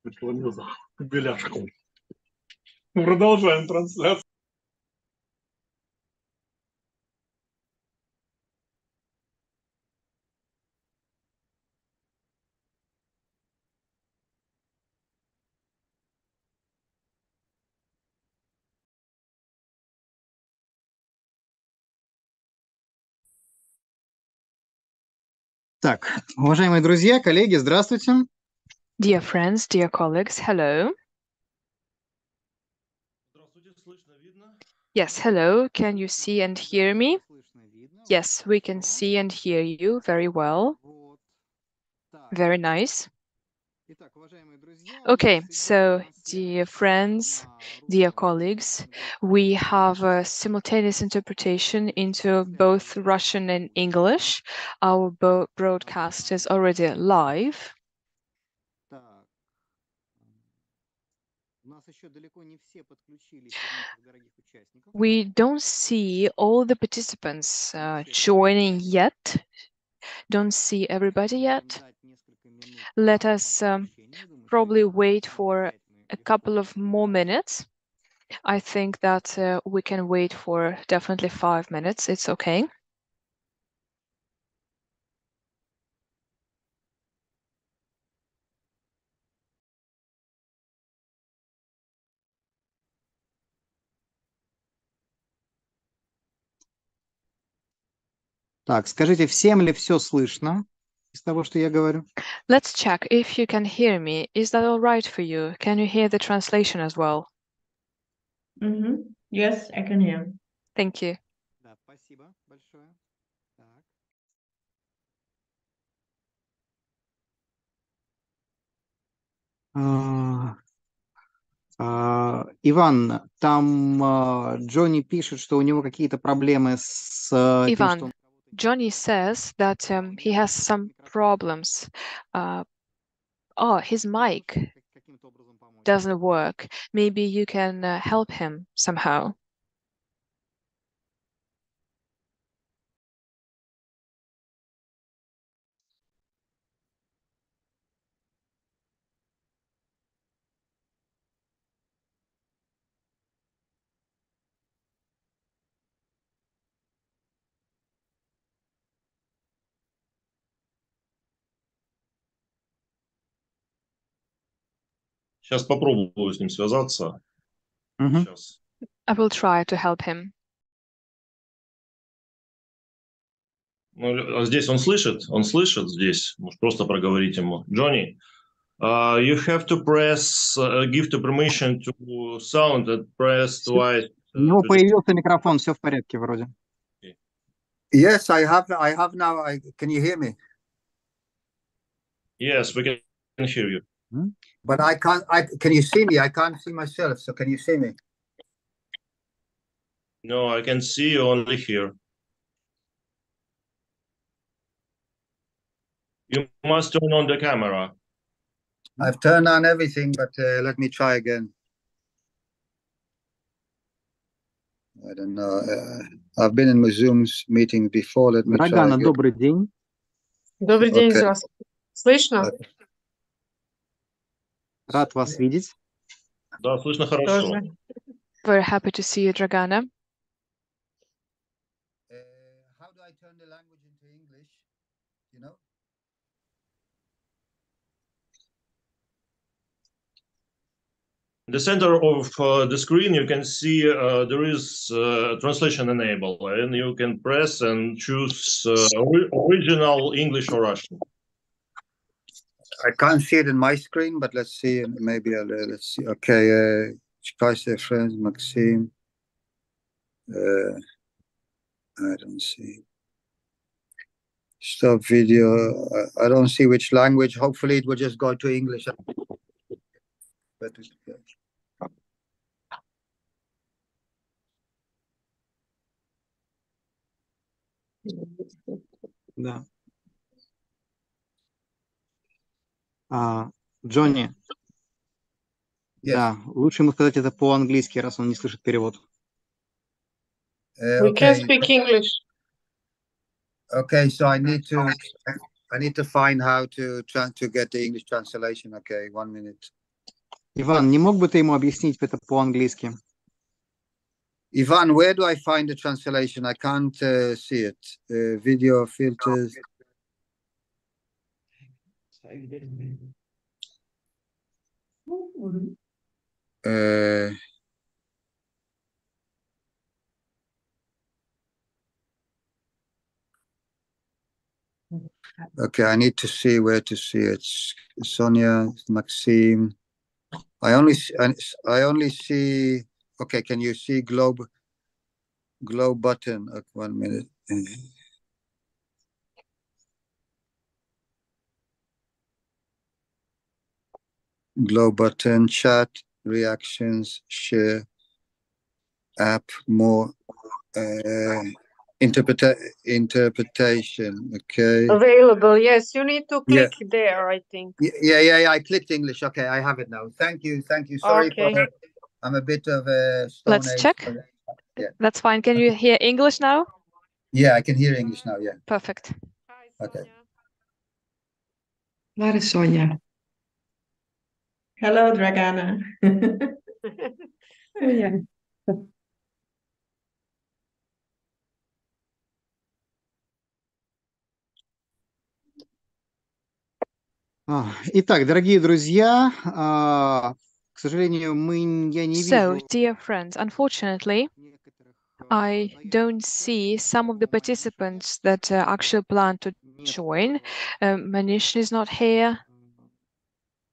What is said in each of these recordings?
Преклонился к беляшку. Продолжаем трансляцию. Так, уважаемые друзья, коллеги, здравствуйте. Dear friends, dear colleagues, hello. Здравствуйте, слышно, видно? Yes, hello. Can you see and hear me? Yes, we can see and hear you very well. Very nice. Okay, so dear friends, dear colleagues, we have a simultaneous interpretation into both Russian and English. Our broadcast is already live. We don't see all the participants joining yet. Don't see everybody yet. Let us probably wait for a couple of more minutes. I think that we can wait for definitely 5 minutes. It's okay. Так, скажите, всем ли все слышно из того, что я говорю? Let's check if you can hear me. Is that all right for you? Can you hear the translation as well? Yes, I can hear. Thank you. Да, спасибо большое. Так. Иван, там Джонни пишет, что у него какие-то проблемы с тем, что Ivan, Johnny says that he has some problems. His mic каким-то образом помочь. doesn't work. Maybe you can help him somehow. Сейчас попробую с ним связаться. Мгм. Сейчас. I will try to help him. Ну, а здесь он слышит здесь. Может, просто проговорить ему. Johnny, you have to press, give the permission to sound and press twice. У него появился микрофон, все в порядке вроде. Yes, I have now. Can you hear me? Yes, we can hear you. But I can't. Can you see me? I can't see myself. So can you see me? No, I can see you only here. You must turn on the camera. I've turned on everything, but let me try again. I don't know. I've been in my Zoom meeting before. Let me try Драгана, again. добрый день. Добрый день, Okay. вас слышно? Рад вас видеть. Да, слышно хорошо. Тоже. Very happy to see you, Dragana. How do I turn the language into English? You know? In the center of the screen, you can see there is translation enable, and you can press and choose original English or Russian. I can't see it in my screen, but let's see. Maybe let's see. Okay. Chikaise friends, Maxime. I don't see. Stop video. I don't see which language. Hopefully, it will just go to English. But Да. Джонни, Да, лучше ему сказать это по-английски, раз он не слышит перевод. We can speak English. Okay, so I need to find how to get the English translation. Okay, 1 minute. Иван, не мог бы ты ему объяснить это по-английски? Ivan, where do I find the translation? I can't see it. Video filters. Okay, I need to see where to see it. Sonia, Maxime. I only see. Okay, can you see globe button? 1 minute. Globe button, chat, reactions, share, app, more, interpretation. Okay. Available. Yes, you need to click there, I think. Yeah. I clicked English. Okay, I have it now. Thank you. Sorry Okay. I'm a bit of a stone Let's age, check. but, yeah. That's fine. Can you hear English now? Yeah, I can hear English now. Yeah. Perfect. Okay. Waar is Sonja? Hello, Dragana. Oh, ja. Итак, дорогие друзья, к сожалению, я не So, вижу dear friends, unfortunately, I don't see some of the participants that actually plan to join. Manish is not here.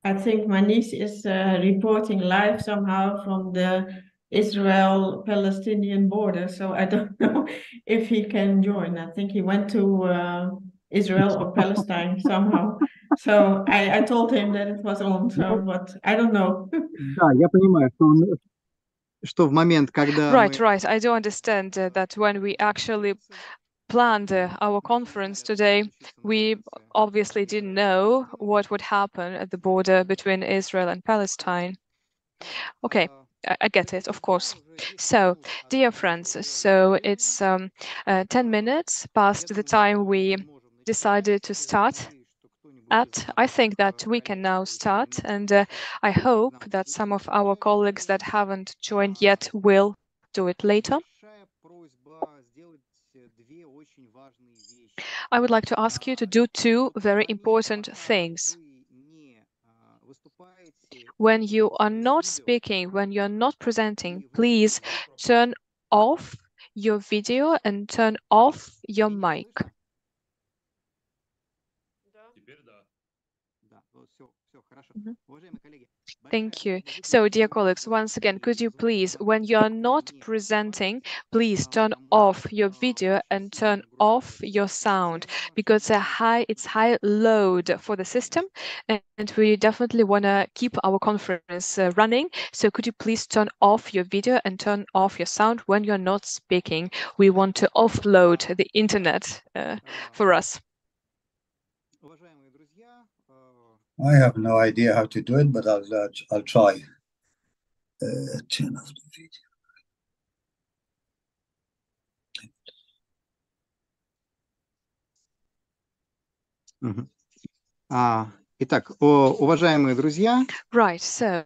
I think Manish is reporting live somehow from the Israel-Palestinian border, so I don't know if he can join. I think he went to Israel or Palestine somehow. So I told him that it was on, so but I don't know. Да, я понимаю, что в момент, когда Right. I do understand that when we actually planned our conference today, we obviously didn't know what would happen at the border between Israel and Palestine. Okay, I get it, of course. So, dear friends, so it's 10 minutes past the time we decided to start at. I think that we can now start, and I hope that some of our colleagues that haven't joined yet will do it later. I would like to ask you to do two very important things. When you are not speaking, when you're not presenting, please turn off your video and turn off your mic. Thank you. So, dear colleagues, once again, could you please, when you are not presenting, please turn off your video and turn off your sound, because it's high load for the system, and we definitely want to keep our conference running. So could you please turn off your video and turn off your sound when you're not speaking? We want to offload the internet for us. I have no idea how to do it, but I'll try. Turn off the video. Итак, уважаемые друзья. Right, so,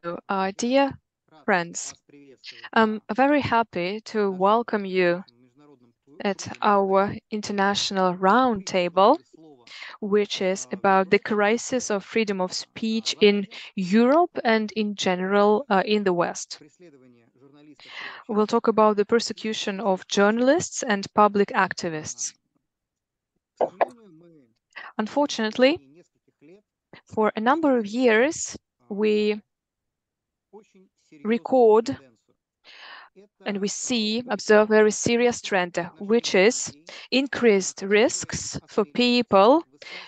dear friends, I'm very happy to welcome you at our international roundtable, which is about the crisis of freedom of speech in Europe and in general in the West. We'll talk about the persecution of journalists and public activists. Unfortunately, for a number of years, we record and we observe a very serious trend, which is increased risks for people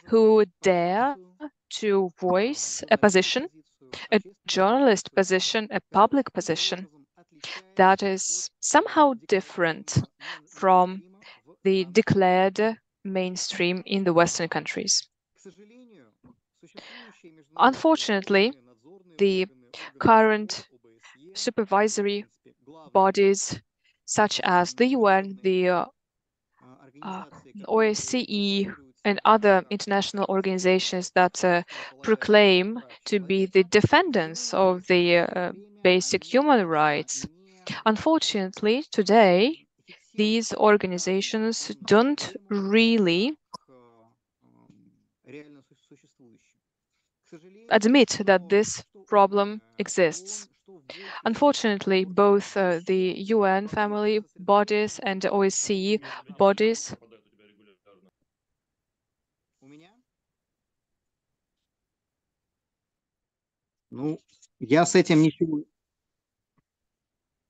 who dare to voice a position, a journalist position, a public position that is somehow different from the declared mainstream in the Western countries. Unfortunately, the current supervisory bodies such as the UN, the OSCE, and other international organizations that proclaim to be the defenders of the basic human rights. Unfortunately, today, these organizations don't really admit that this problem exists. Unfortunately, both the UN family bodies and the OSCE bodies Ну, я с этим ничего...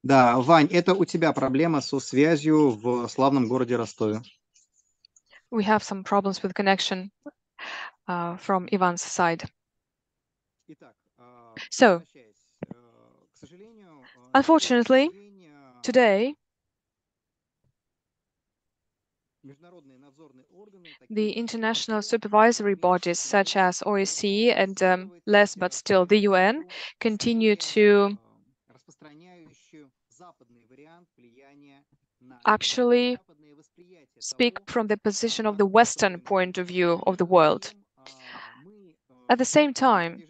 Да, Вань, это у тебя проблема со связью в славном городе Ростове. we have some problems with connection from Ivan's side. So, unfortunately, today, the international supervisory bodies such as OSCE and less but still the UN continue to actually speak from the position of the Western point of view of the world. At the same time,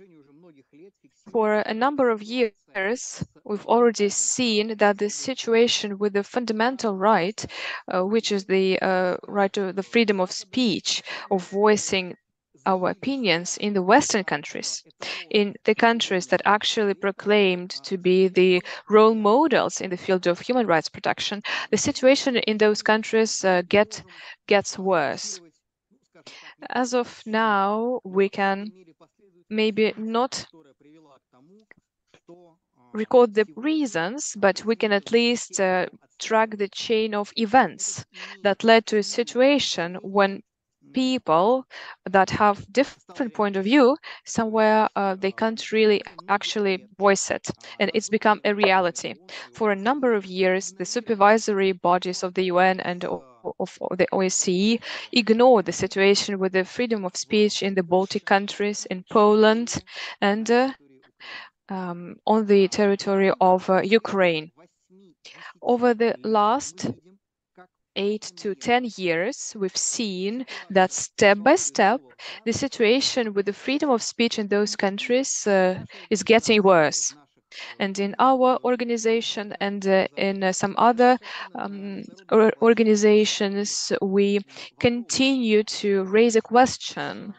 for a number of years, we've already seen that the situation with the fundamental right, which is the right to the freedom of speech, of voicing our opinions in the Western countries, in the countries that actually proclaimed to be the role models in the field of human rights protection, the situation in those countries gets worse. As of now, we can maybe not record the reasons, but we can at least track the chain of events that led to a situation when people that have different point of view somewhere they can't really actually voice it, and it's become a reality. For a number of years, the supervisory bodies of the UN and of the OSCE ignored the situation with the freedom of speech in the Baltic countries, in Poland, and on the territory of Ukraine. Over the last 8 to 10 years, we've seen that step by step, the situation with the freedom of speech in those countries is getting worse. And in our organization and in some other organizations, we continue to raise a question.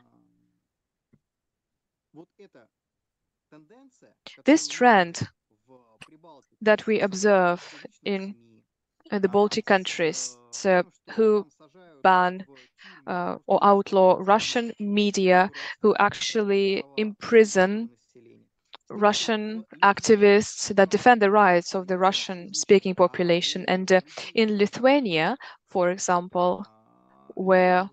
This trend that we observe in the Baltic countries who ban or outlaw Russian media, who actually imprison Russian activists that defend the rights of the Russian-speaking population. And in Lithuania, for example, where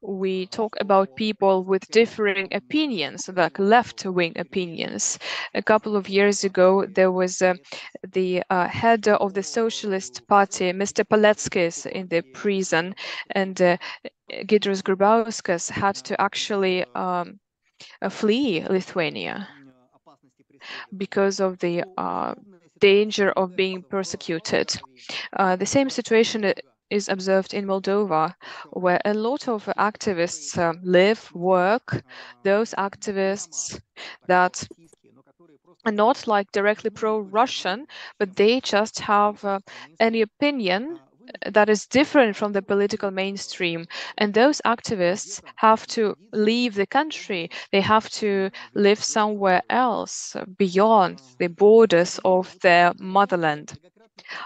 we talk about people with differing opinions, like left-wing opinions. A couple of years ago, there was the head of the Socialist Party, Mr. Paleckis, in the prison, and Giedrius Grubauskas had to actually flee Lithuania because of the danger of being persecuted. The same situation is observed in Moldova, where a lot of activists live, work, those activists that are not like directly pro-Russian, but they just have any opinion that is different from the political mainstream. And those activists have to leave the country. They have to live somewhere else beyond the borders of their motherland.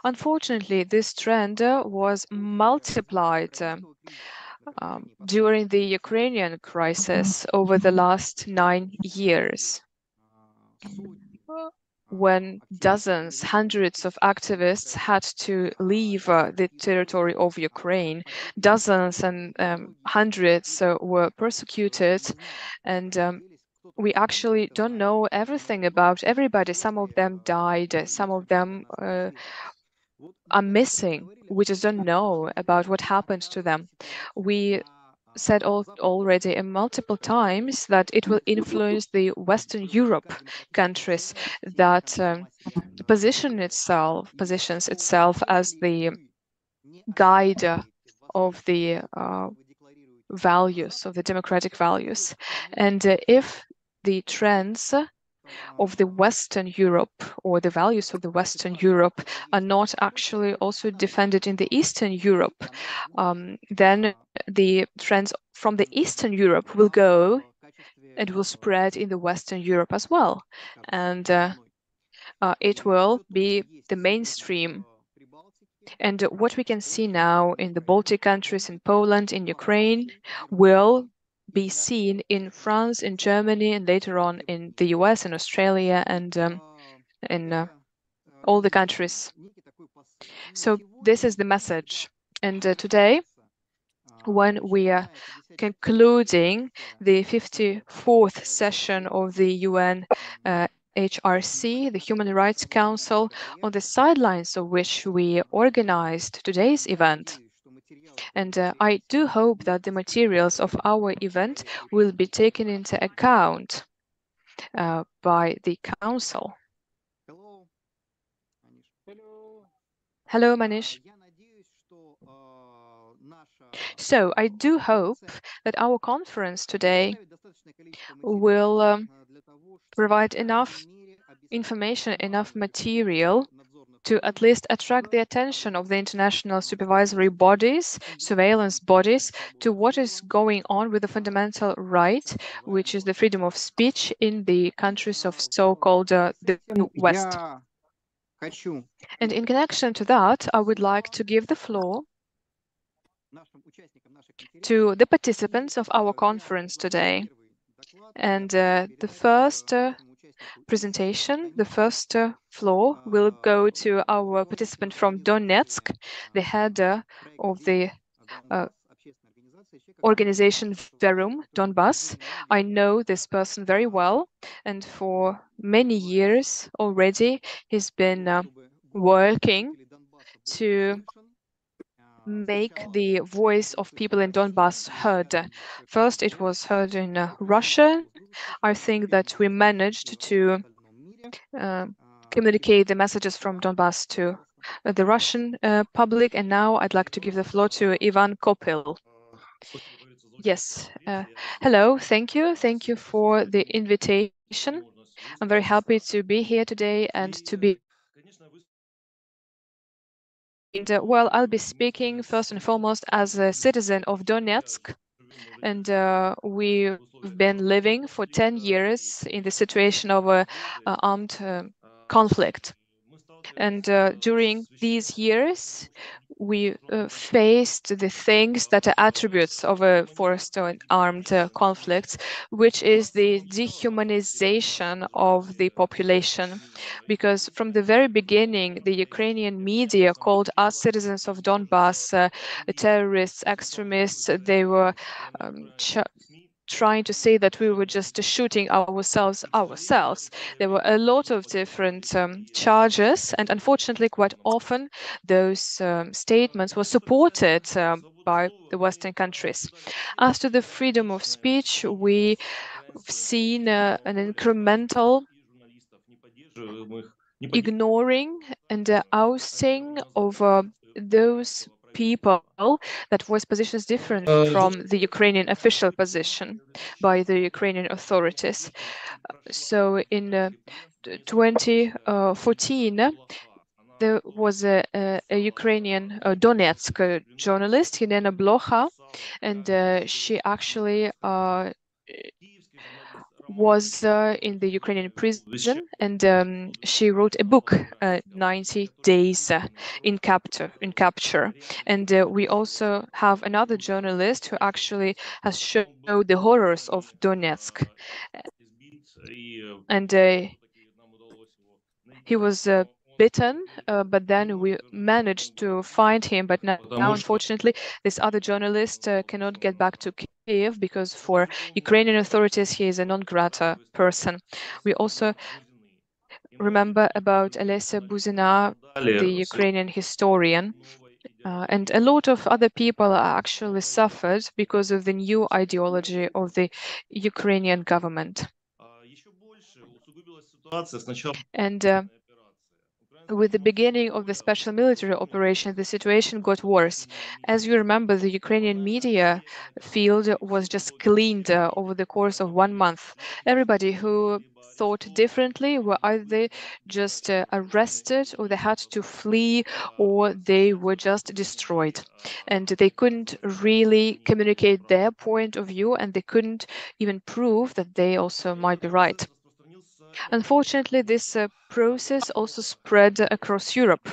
Unfortunately, this trend was multiplied during the Ukrainian crisis over the last 9 years, when dozens, hundreds of activists had to leave the territory of Ukraine. Dozens and hundreds were persecuted, and we actually don't know everything about everybody. Some of them died, some of them are missing. We just don't know about what happened to them. We said already multiple times that it will influence the Western Europe countries that positions itself as the guide of the values, of the democratic values. And if the trends of the Western Europe or the values of the Western Europe are not actually also defended in the Eastern Europe, then the trends from the Eastern Europe will go and will spread in the Western Europe as well. And it will be the mainstream. And what we can see now in the Baltic countries, in Poland, in Ukraine, will be seen in France, in Germany, and later on in the US and Australia and in all the countries. So this is the message. And today, when we are concluding the 54th session of the UN HRC, the Human Rights Council, on the sidelines of which we organized today's event. And I do hope that the materials of our event will be taken into account by the Council. Hello, Manish. So I do hope that our conference today will provide enough information, enough material to at least attract the attention of the international supervisory bodies, surveillance bodies, to what is going on with the fundamental right, which is the freedom of speech in the countries of so-called the West. And in connection to that, I would like to give the floor to the participants of our conference today. And the first presentation, the first floor will go to our participant from Donetsk, the head of the organization Verum Donbass. I know this person very well, and for many years already, he's been working to make the voice of people in Donbass heard. First, it was heard in Russia. I think that we managed to communicate the messages from Donbass to the Russian public, and now I'd like to give the floor to Ivan Kopil. Yes. Hello. Thank you. Thank you for the invitation. I'm very happy to be here today and to be. And, well, I'll be speaking first and foremost as a citizen of Donetsk. And we've been living for 10 years in the situation of an armed conflict. And during these years, we faced the things that are attributes of a forced and armed conflict, which is the dehumanization of the population. Because from the very beginning, the Ukrainian media called us citizens of Donbass terrorists, extremists. They were trying to say that we were just shooting ourselves. There were a lot of different charges, and unfortunately, quite often, those statements were supported by the Western countries. As to the freedom of speech, we've seen an incremental ignoring and ousting of those people that was positions different from the Ukrainian official position by the Ukrainian authorities. So in 2014, there was a Ukrainian Donetsk journalist, Helena Blocha, and she actually was in the Ukrainian prison, and she wrote a book, 90 Days in Capture. And we also have another journalist who actually has shown the horrors of Donetsk. And he was bitten, but then we managed to find him. But now unfortunately, this other journalist cannot get back to Kiev because for Ukrainian authorities, he is a non-grata person. We also remember about Olesya Buzina, the Ukrainian historian. And a lot of other people actually suffered because of the new ideology of the Ukrainian government. And with the beginning of the special military operation, the situation got worse. As you remember, the Ukrainian media field was just cleaned over the course of 1 month. Everybody who thought differently were either just arrested, or they had to flee, or they were just destroyed. And they couldn't really communicate their point of view, and they couldn't even prove that they also might be right. Unfortunately, this process also spread across Europe.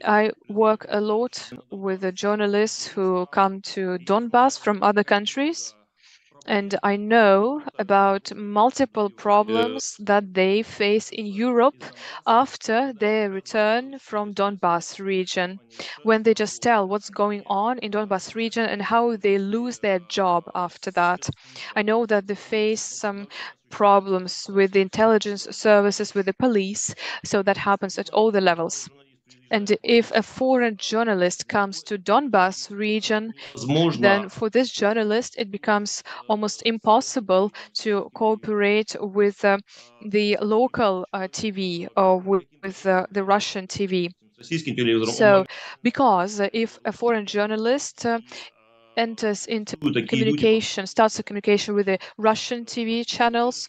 I work a lot with the journalists who come to Donbass from other countries, and I know about multiple problems that they face in Europe after their return from Donbass region, when they just tell what's going on in Donbass region and how they lose their job after that. I know that they face some problems with the intelligence services, with the police, so that happens at all the levels. And if a foreign journalist comes to Donbass region, then for this journalist, it becomes almost impossible to cooperate with the local TV or with the Russian TV. So, because if a foreign journalist enters into communication, starts a communication with the Russian TV channels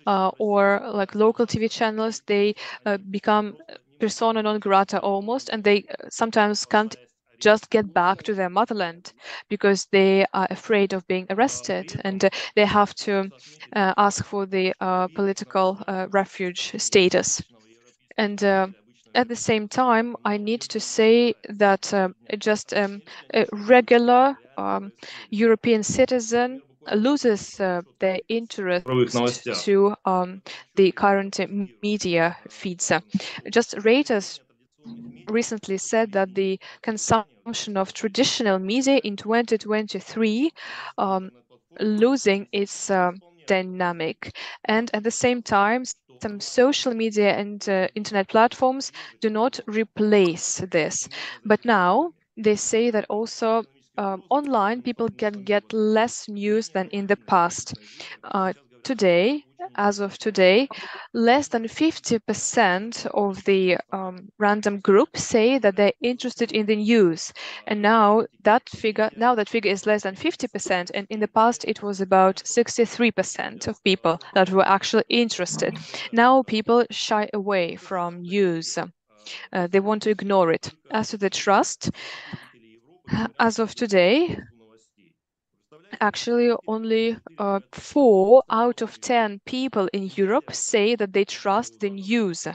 or like local TV channels, they become persona non grata almost, and they sometimes can't just get back to their motherland because they are afraid of being arrested, and they have to ask for the political refuge status. And at the same time, I need to say that just a regular European citizen loses their interest to the current media feeds. Just Reuters recently said that the consumption of traditional media in 2023 losing its dynamic, and at the same time some social media and internet platforms do not replace this, but now they say that also online people can get less news than in the past. Today, as of today, less than 50% of the random groups say that they're interested in the news, and now that figure is less than 50%, and in the past it was about 63% of people that were actually interested. Now people shy away from news. They want to ignore it. As to the trust, as of today, actually only 4 out of 10 people in Europe say that they trust the news.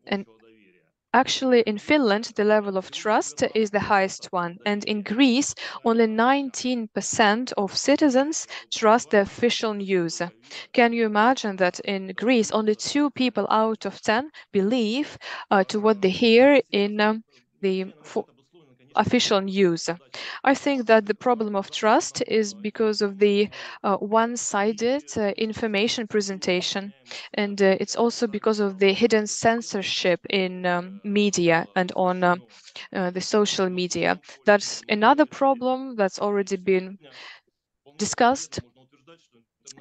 And actually in Finland, the level of trust is the highest one. And in Greece, only 19% of citizens trust the official news. Can you imagine that in Greece, only 2 people out of 10 believe to what they hear in the official news? I think that the problem of trust is because of the one-sided information presentation, and it's also because of the hidden censorship in media and on the social media. That's another problem that's already been discussed.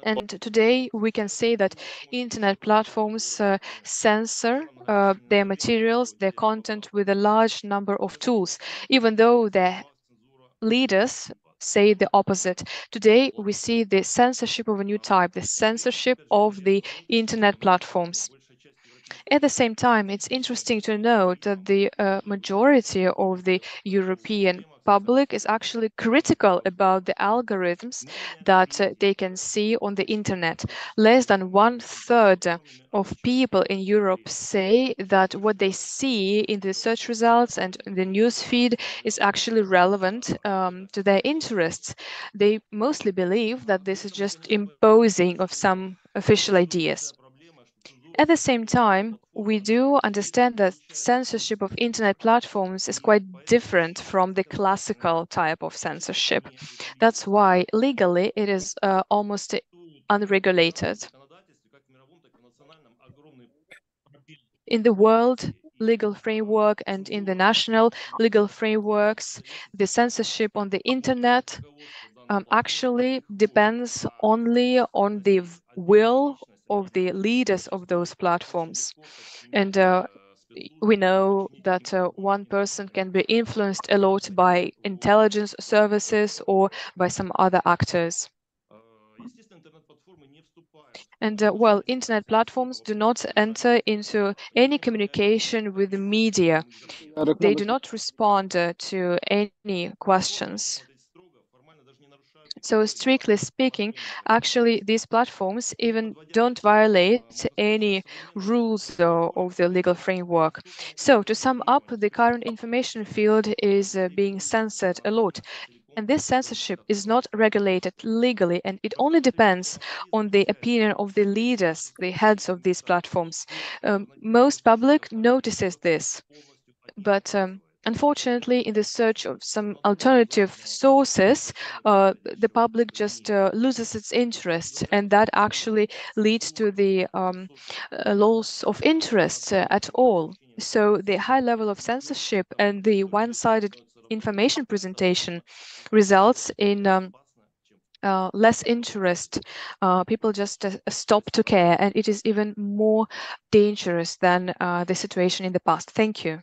And today we can say that internet platforms censor their materials, their content with a large number of tools, even though their leaders say the opposite. Today we see the censorship of a new type, the censorship of the internet platforms. At the same time, it's interesting to note that the majority of the European public is actually critical about the algorithms that they can see on the internet. Less than 1/3 of people in Europe say that what they see in the search results and in the news feed is actually relevant to their interests. They mostly believe that this is just imposing of some official ideas. At the same time, we do understand that censorship of internet platforms is quite different from the classical type of censorship. That's why legally it is almost unregulated. In the world, legal framework and in the national legal frameworks. The censorship on the internet actually depends only on the will of the leaders of those platforms. And we know that one person can be influenced a lot by intelligence services or by some other actors. And well, internet platforms do not enter into any communication with the media. They do not respond to any questions. So strictly speaking, actually, these platforms even don't violate any rules of the legal framework. So to sum up, the current information field is being censored a lot. And this censorship is not regulated legally, and it only depends on the opinion of the leaders, the heads of these platforms. Most public notices this, but unfortunately, in the search of some alternative sources, the public just loses its interest, and that actually leads to the loss of interest at all. So the high level of censorship and the one-sided information presentation results in less interest. People just stop to care, and it is even more dangerous than the situation in the past. Thank you.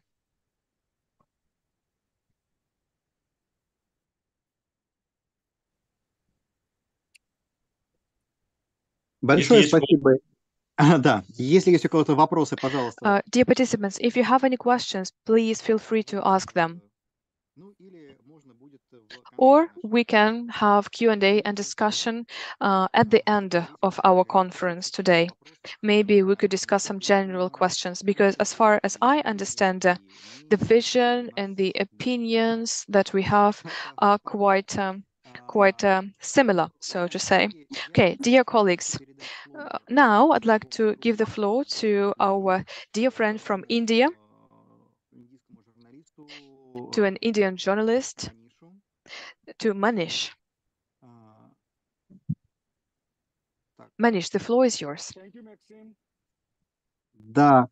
Большое спасибо. Да, если есть у кого-то вопросы, пожалуйста. Dear participants, if you have any questions, please feel free to ask them. Or we can have Q&A and discussion at the end of our conference today. Maybe we could discuss some general questions, because as far as I understand, the vision and the opinions that we have are quite similar, so to say. Okay, dear colleagues, now I'd like to give the floor to our dear friend from India, to an Indian journalist, to Manish. Manish, the floor is yours. Thank you, Maxime. Да,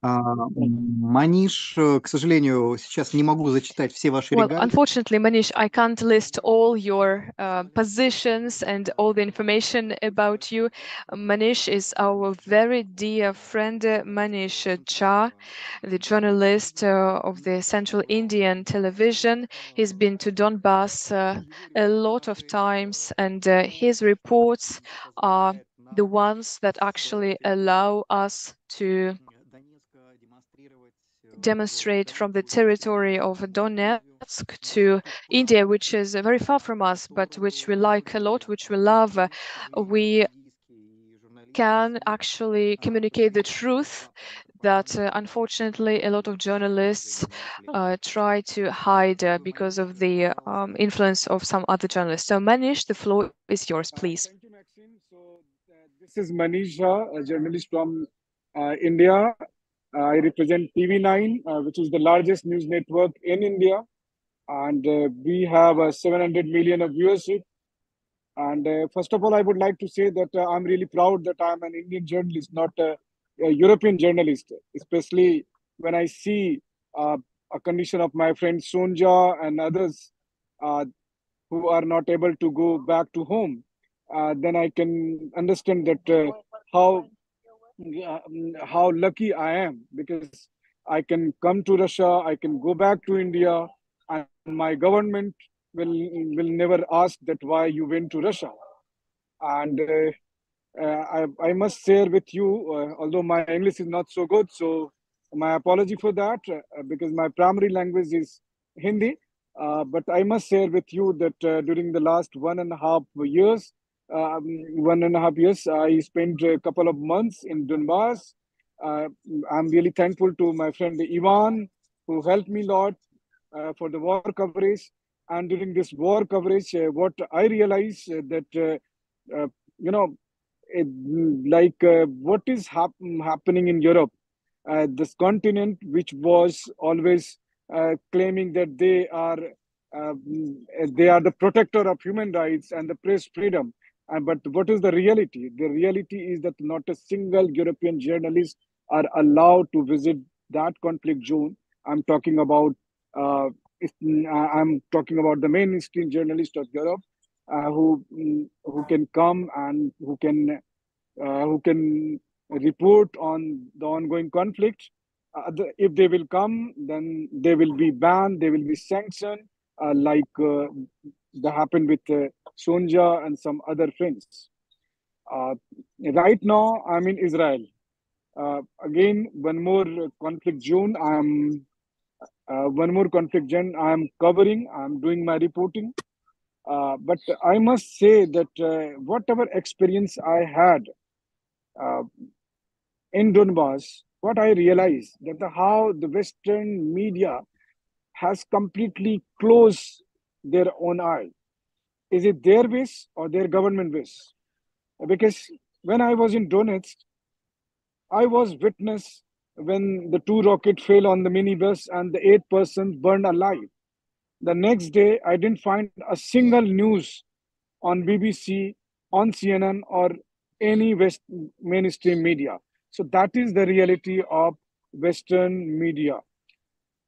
Маниш, к сожалению, сейчас не могу зачитать все ваши Well, регалии. unfortunately, Manish, I can't list all your positions and all the information about you. Manish is our very dear friend, Manish Jha, the journalist of the Central Indian Television. He's been to Donbass a lot of times, and his reports are the ones that actually allow us to demonstrate from the territory of Donetsk to India, which is very far from us, but which we like a lot, which we love. We can actually communicate the truth that unfortunately a lot of journalists try to hide because of the influence of some other journalists. So Manish, the floor is yours, please. Thank you, Maxime. So this is Manish Jha, a journalist from India. I represent TV9, which is the largest news network in India. And we have 700 million of viewership. And first of all, I would like to say that I'm really proud that I'm an Indian journalist, not a European journalist, especially when I see a condition of my friend Sonja and others who are not able to go back to home. Then I can understand that how lucky I am, because I can come to Russia, I can go back to India, and my government will never ask that why you went to Russia. And I must share with you, although my English is not so good, so my apology for that, because my primary language is Hindi. But I must share with you that during the last 1.5 years, I spent a couple of months in Donbass. I'm really thankful to my friend Ivan, who helped me a lot for the war coverage. And during this war coverage, what I realized that, what is happening in Europe, this continent, which was always claiming that they are the protector of human rights and the press freedom. But what is the reality? The reality is that not a single European journalist are allowed to visit that conflict zone. I'm talking about the mainstream journalists of Europe who can come and who can report on the ongoing conflict. If they will come, then they will be banned, they will be sanctioned, like that happened with Sonja and some other friends. Right now, I'm in Israel. Again, one more conflict zone. I'm covering. I'm doing my reporting. But I must say that whatever experience I had in Donbass, what I realized that how the Western media has completely closed their own eye. Is it their wish or their government wish? Because when I was in Donetsk, I was witness when the 2 rockets fell on the minibus and the 8 persons burned alive. The next day, I didn't find a single news on BBC, on CNN, or any mainstream media. So that is the reality of Western media.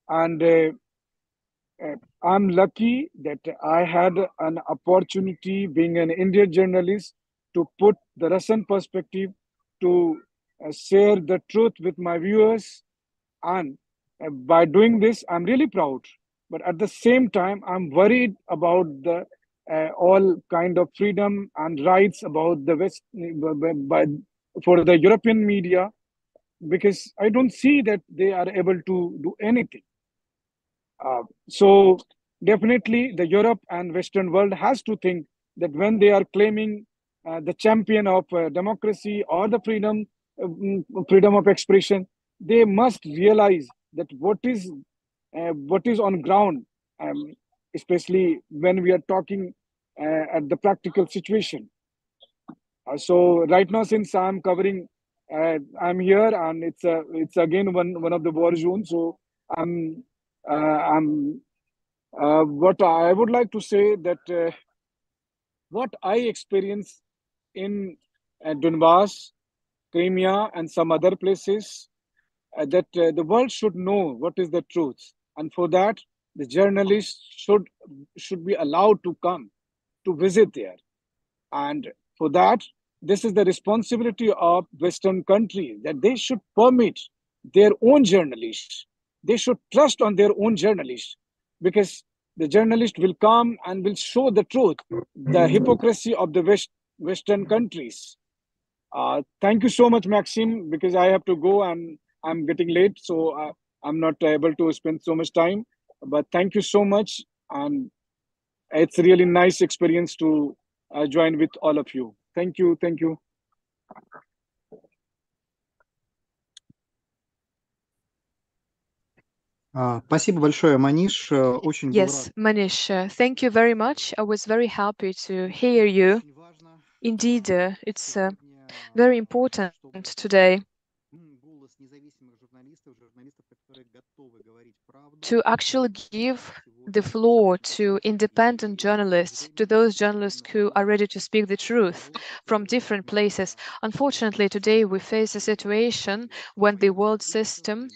And I'm lucky that I had an opportunity, being an Indian journalist, to put the Russian perspective, to share the truth with my viewers. And by doing this, I'm really proud. But at the same time, I'm worried about the all kind of freedom and rights about the West for the European media, because I don't see that they are able to do anything. So definitely the Europe and Western world has to think that when they are claiming the champion of democracy or the freedom of expression, they must realize that what is on ground, especially when we are talking at the practical situation. So right now, since I'm covering, I'm here, and it's again one of the war zones. So what I would like to say that what I experienced in Donbass, Crimea, and some other places, that the world should know what is the truth, and for that the journalists should be allowed to come to visit there. And for that, this is the responsibility of Western countries, that they should permit their own journalists. They should trust on their own journalists, because the journalist will come and will show the truth, the hypocrisy of the Western countries. Thank you so much, Maxim, because I have to go and I'm getting late, so I'm not able to spend so much time. But thank you so much, and it's a really nice experience to join with all of you. Thank you. Thank you. Спасибо большое, Маниш. Очень был Yes, Manish, thank you very much. I was very happy to hear you. Indeed, it's very important today to actually give the floor to independent journalists, to those journalists who are ready to speak the truth from different places. Unfortunately, today we face a situation when the world system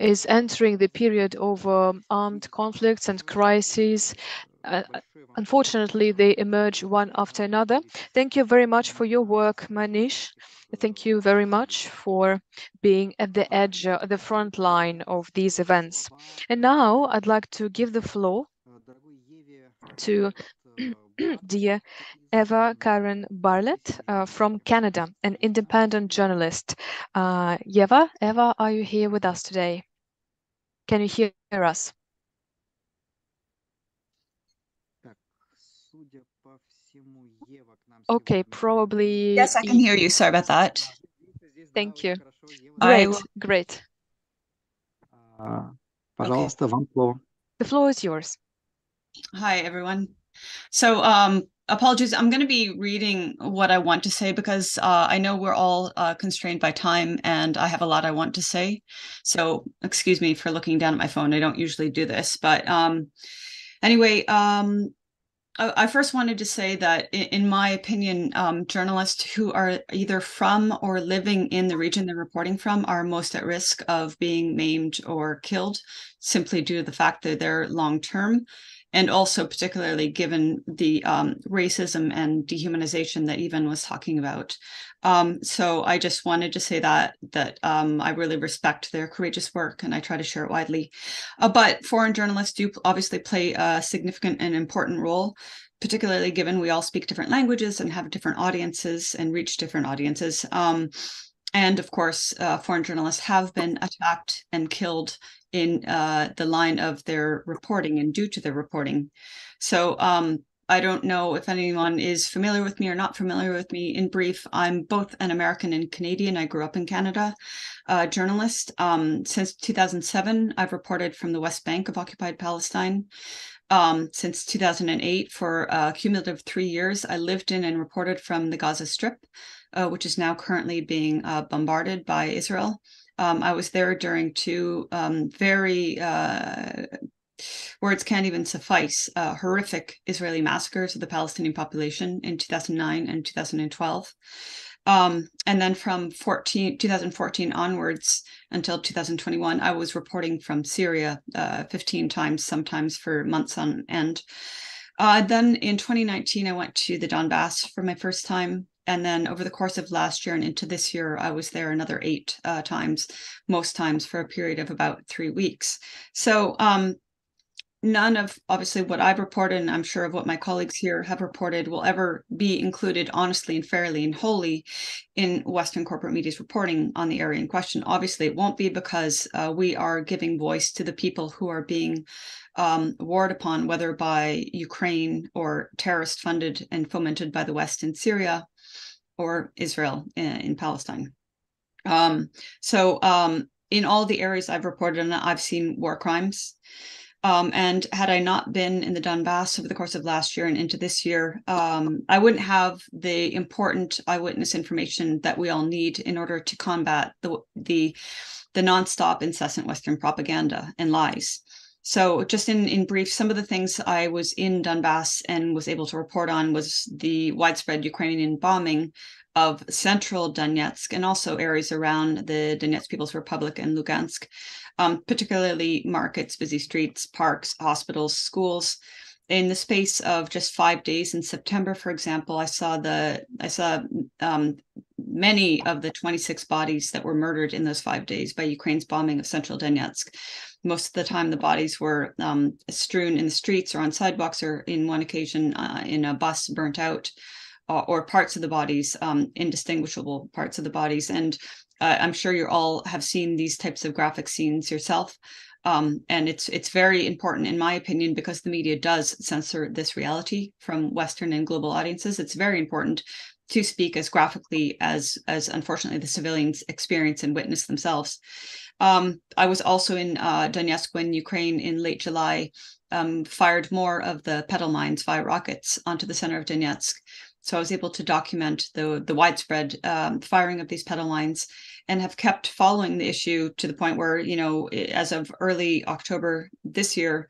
is entering the period of armed conflicts and crises. Unfortunately, they emerge one after another. Thank you very much for your work, Manish. Thank you very much for being at the edge, the front line of these events. And now I'd like to give the floor to dear Eva Karen Bartlett from Canada, an independent journalist. Eva, are you here with us today? Can you hear us? Okay, probably. Yes, I can hear you. Sorry about that. Thank you. I Great. Пожалуйста, вам слово. The floor is yours. Hi, everyone. So apologies, I'm going to be reading what I want to say because I know we're all constrained by time and I have a lot I want to say. So excuse me for looking down at my phone. I don't usually do this, but anyway, I first wanted to say that, in my opinion, journalists who are either from or living in the region they're reporting from are most at risk of being maimed or killed, simply due to the fact that they're long-term, and also particularly given the racism and dehumanization that Ivan was talking about. So I just wanted to say that I really respect their courageous work, and I try to share it widely. But foreign journalists do obviously play a significant and important role, particularly given we all speak different languages and have different audiences and reach different audiences. And of course, foreign journalists have been attacked and killed in the line of their reporting and due to their reporting. So I don't know if anyone is familiar with me or not familiar with me. In brief, I'm both an American and Canadian. I grew up in Canada, journalist. Since 2007, I've reported from the West Bank of occupied Palestine. Since 2008, for a cumulative 3 years, I lived in and reported from the Gaza Strip, which is now currently being bombarded by Israel. I was there during two very, words can't even suffice, horrific Israeli massacres of the Palestinian population in 2009 and 2012. And then from 2014 onwards until 2021, I was reporting from Syria 15 times, sometimes for months on end. Then in 2019, I went to the Donbass for my first time. And then over the course of last year and into this year, I was there another 8 times, most times for a period of about 3 weeks. So none of, obviously, what I've reported, and I'm sure of what my colleagues here have reported, will ever be included honestly and fairly and wholly in Western corporate media's reporting on the area in question. Obviously, it won't be, because we are giving voice to the people who are being warred upon, whether by Ukraine or terrorist funded and fomented by the West in Syria, or Israel in Palestine. So in all the areas I've reported on, I've seen war crimes. And had I not been in the Donbass over the course of last year and into this year, I wouldn't have the important eyewitness information that we all need in order to combat the nonstop, incessant Western propaganda and lies. So just in brief, some of the things I was in Donbass and was able to report on was the widespread Ukrainian bombing of central Donetsk and also areas around the Donetsk People's Republic and Lugansk, particularly markets, busy streets, parks, hospitals, schools. In the space of just 5 days in September, for example, I saw many of the 26 bodies that were murdered in those 5 days by Ukraine's bombing of central Donetsk. Most of the time, the bodies were strewn in the streets or on sidewalks, or in one occasion in a bus burnt out, or parts of the bodies, indistinguishable parts of the bodies. And I'm sure you all have seen these types of graphic scenes yourself. And it's very important, in my opinion, because the media does censor this reality from Western and global audiences. It's very important to speak as graphically as unfortunately the civilians experience and witness themselves. I was also in Donetsk when Ukraine in late July fired more of the petal mines via rockets onto the center of Donetsk. So I was able to document the widespread firing of these petal mines, and have kept following the issue to the point where, as of early October this year,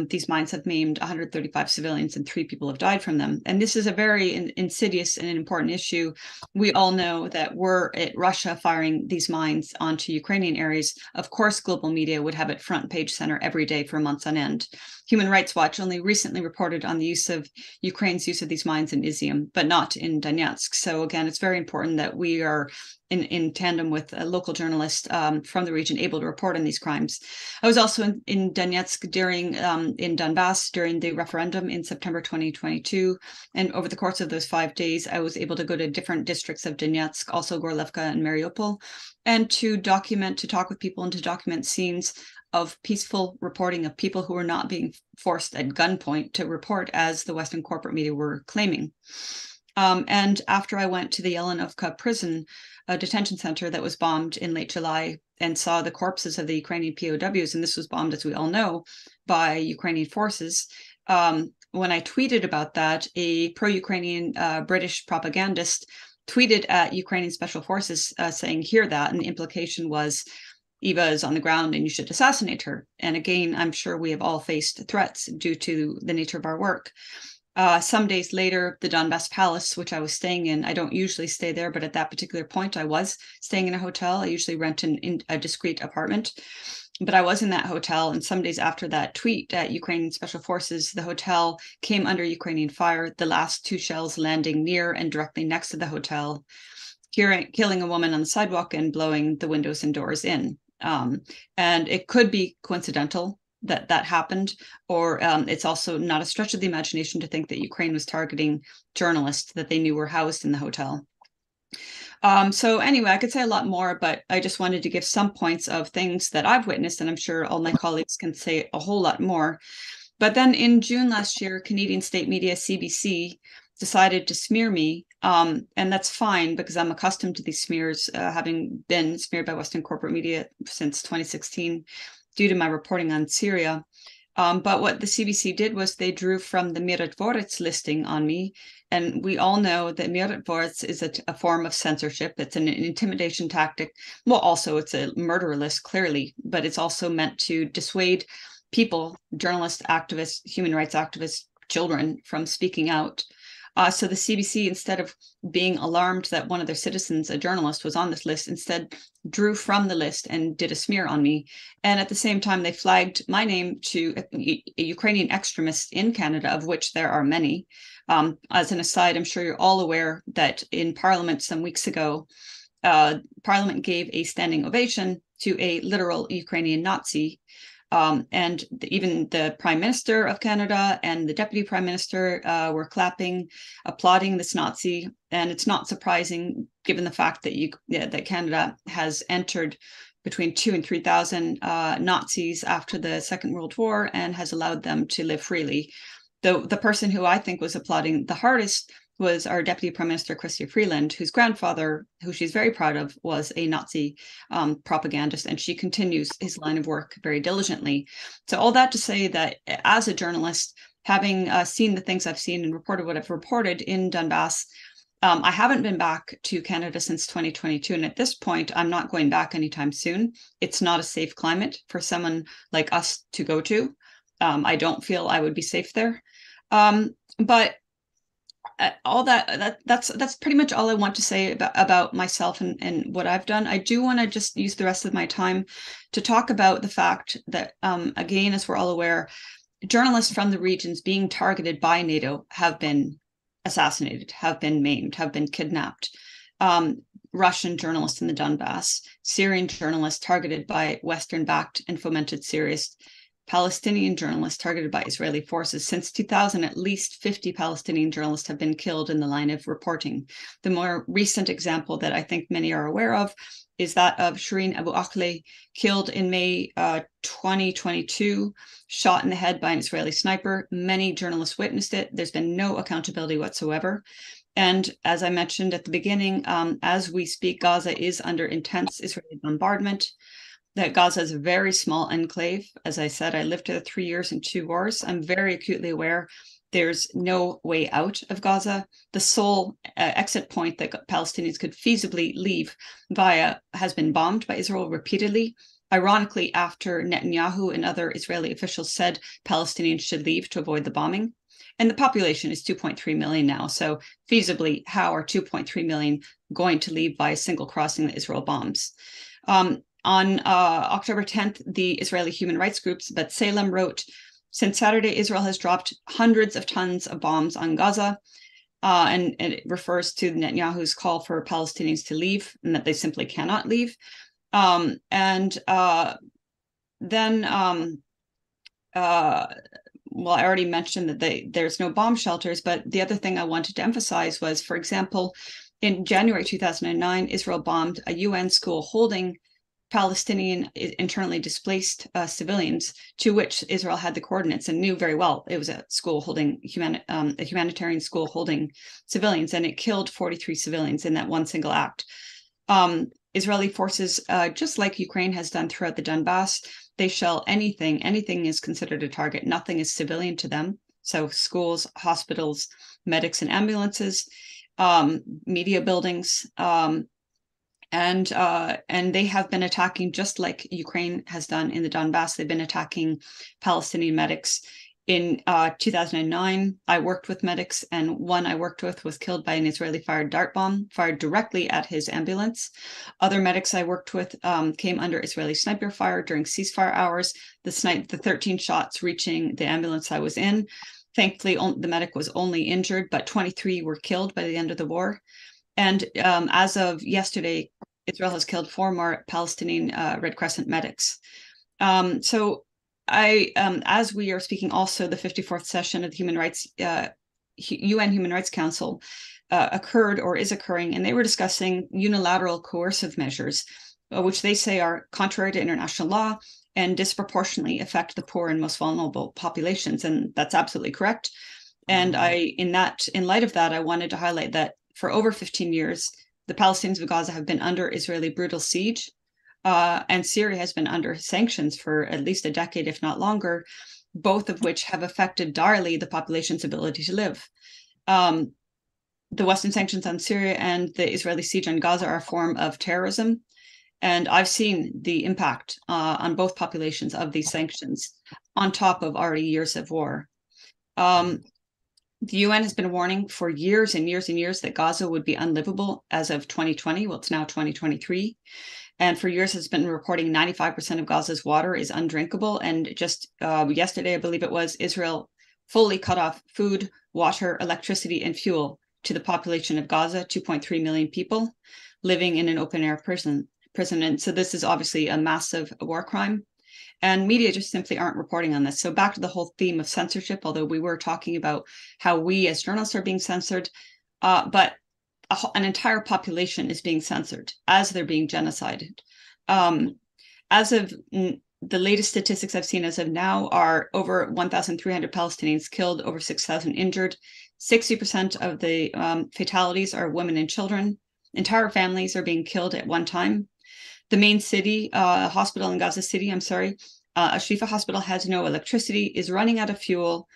these mines have maimed 135 civilians and 3 people have died from them. And this is a very insidious and an important issue. We all know that were it Russia firing these mines onto Ukrainian areas, of course, global media would have it front page center every day for months on end. Human Rights Watch only recently reported on the use of Ukraine's use of these mines in Izium, but not in Donetsk. So again, it's very important that we are in tandem with a local journalist from the region able to report on these crimes. I was also in Donetsk in Donbass during the referendum in September 2022. And over the course of those 5 days, I was able to go to different districts of Donetsk, also Gorlevka and Mariupol, and to talk with people and to document scenes of peaceful reporting of people who were not being forced at gunpoint to report, as the Western corporate media were claiming. And after I went to the Yelenovka prison, a detention center that was bombed in late July, and saw the corpses of the Ukrainian POWs, and this was bombed, as we all know, by Ukrainian forces. When I tweeted about that, a pro-Ukrainian British propagandist tweeted at Ukrainian special forces saying, "Hear that," and the implication was, Eva is on the ground and you should assassinate her. And again, I'm sure we have all faced threats due to the nature of our work. Some days later, the Donbass Palace, which I was staying in, I don't usually stay there, but at that particular point, I was staying in a hotel. I usually rent in a discreet apartment, but I was in that hotel. And some days after that tweet at Ukrainian Special Forces, the hotel came under Ukrainian fire, the last 2 shells landing near and directly next to the hotel, killing a woman on the sidewalk and blowing the windows and doors in. And it could be coincidental that happened, or it's also not a stretch of the imagination to think that Ukraine was targeting journalists that they knew were housed in the hotel. So anyway, I could say a lot more, but I just wanted to give some points of things that I've witnessed, and I'm sure all my colleagues can say a whole lot more. But then in June last year, Canadian state media CBC decided to smear me, and that's fine because I'm accustomed to these smears, having been smeared by Western corporate media since 2016 due to my reporting on Syria. But what the CBC did was they drew from the Miradvorets listing on me. And we all know that Miradvorets is a form of censorship. It's an intimidation tactic. Well, also it's a murder list, clearly, but it's also meant to dissuade people, journalists, activists, human rights activists, children from speaking out. So the CBC, instead of being alarmed that one of their citizens, a journalist, was on this list, instead drew from the list and did a smear on me. And at the same time, they flagged my name to Ukrainian extremists in Canada, of which there are many. As an aside, I'm sure you're all aware that in Parliament some weeks ago, Parliament gave a standing ovation to a literal Ukrainian Nazi. And even the Prime Minister of Canada and the Deputy Prime Minister were clapping, applauding this Nazi. And it's not surprising, given the fact that that Canada has entered between 2,000 and 3,000 Nazis after the Second World War and has allowed them to live freely. The person who I think was applauding the hardest was our Deputy Prime Minister, Chrystia Freeland, whose grandfather, who she's very proud of, was a Nazi propagandist, and she continues his line of work very diligently. So all that to say that as a journalist, having seen the things I've seen and reported what I've reported in Donbass, I haven't been back to Canada since 2022, and at this point, I'm not going back anytime soon. It's not a safe climate for someone like us to go to. I don't feel I would be safe there. But all that's pretty much all I want to say about myself and what I've done. I do want to just use the rest of my time to talk about the fact that, again, as we're all aware, journalists from the regions being targeted by NATO have been assassinated, have been maimed, have been kidnapped. Russian journalists in the Donbass, Syrian journalists targeted by Western-backed and fomented Syrians, Palestinian journalists targeted by Israeli forces. Since 2000, at least 50 Palestinian journalists have been killed in the line of reporting. The more recent example that I think many are aware of is that of Shireen Abu Akleh, killed in May 2022, shot in the head by an Israeli sniper. Many journalists witnessed it. There's been no accountability whatsoever. And as I mentioned at the beginning, as we speak, Gaza is under intense Israeli bombardment. That Gaza is a very small enclave. As I said, I lived there 3 years and 2 wars. I'm very acutely aware there's no way out of Gaza. The sole exit point that Palestinians could feasibly leave via has been bombed by Israel repeatedly. Ironically, after Netanyahu and other Israeli officials said Palestinians should leave to avoid the bombing. And the population is 2.3 million now. So feasibly, how are 2.3 million going to leave by a single crossing that Israel bombs? On October 10th, the Israeli human rights groups B'Tselem wrote, since Saturday, Israel has dropped hundreds of tons of bombs on Gaza, and it refers to Netanyahu's call for Palestinians to leave and that they simply cannot leave. Well, I already mentioned that there's no bomb shelters, but the other thing I wanted to emphasize was, for example, in January 2009, Israel bombed a UN school holding Palestinian internally displaced civilians, to which Israel had the coordinates and knew very well it was a school holding a humanitarian school holding civilians, and it killed 43 civilians in that one single act. Israeli forces, just like Ukraine has done throughout the Donbass, they shell anything. Anything is considered a target. Nothing is civilian to them. So schools, hospitals, medics and ambulances, media buildings. And they have been attacking, just like Ukraine has done in the Donbass. They've been attacking Palestinian medics. In 2009, I worked with medics, and one I worked with was killed by an Israeli-fired dart bomb fired directly at his ambulance. Other medics I worked with came under Israeli sniper fire during ceasefire hours. The 13 shots reaching the ambulance I was in. Thankfully, the medic was only injured, but 23 were killed by the end of the war. And as of yesterday, Israel has killed 4 more Palestinian Red Crescent medics. So as we are speaking, also the 54th session of the UN Human Rights Council occurred or is occurring, and they were discussing unilateral coercive measures, which they say are contrary to international law and disproportionately affect the poor and most vulnerable populations. And that's absolutely correct. And in light of that, I wanted to highlight that for over 15 years, the Palestinians of Gaza have been under Israeli brutal siege. And Syria has been under sanctions for at least a decade, if not longer, both of which have affected direly the population's ability to live. The Western sanctions on Syria and the Israeli siege on Gaza are a form of terrorism. And I've seen the impact on both populations of these sanctions on top of already years of war. The UN has been warning for years and years and years that Gaza would be unlivable as of 2020. Well, it's now 2023. And for years, it's been reporting 95% of Gaza's water is undrinkable. And just yesterday, I believe it was, Israel fully cut off food, water, electricity, and fuel to the population of Gaza, 2.3 million people living in an open-air prison. And so this is obviously a massive war crime. And media just simply aren't reporting on this. So back to the whole theme of censorship, although we were talking about how we as journalists are being censored, but an entire population is being censored as they're being genocided. As of the latest statistics I've seen as of now are over 1,300 Palestinians killed, over 6,000 injured. 60% of the fatalities are women and children. Entire families are being killed at one time. The main city, hospital in Gaza City, Ashifa Hospital has no electricity, is running out of fuel.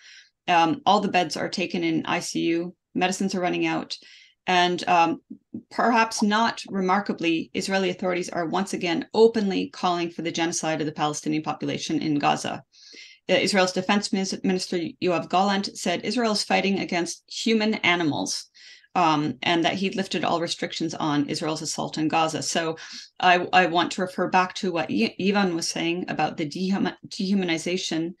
All the beds are taken in ICU. Medicines are running out. And perhaps not remarkably, Israeli authorities are once again openly calling for the genocide of the Palestinian population in Gaza. Israel's defense minister, Yoav Gallant, said Israel is fighting against human animals, and that he'd lifted all restrictions on Israel's assault on Gaza. So I want to refer back to what Ivan was saying about the dehumanization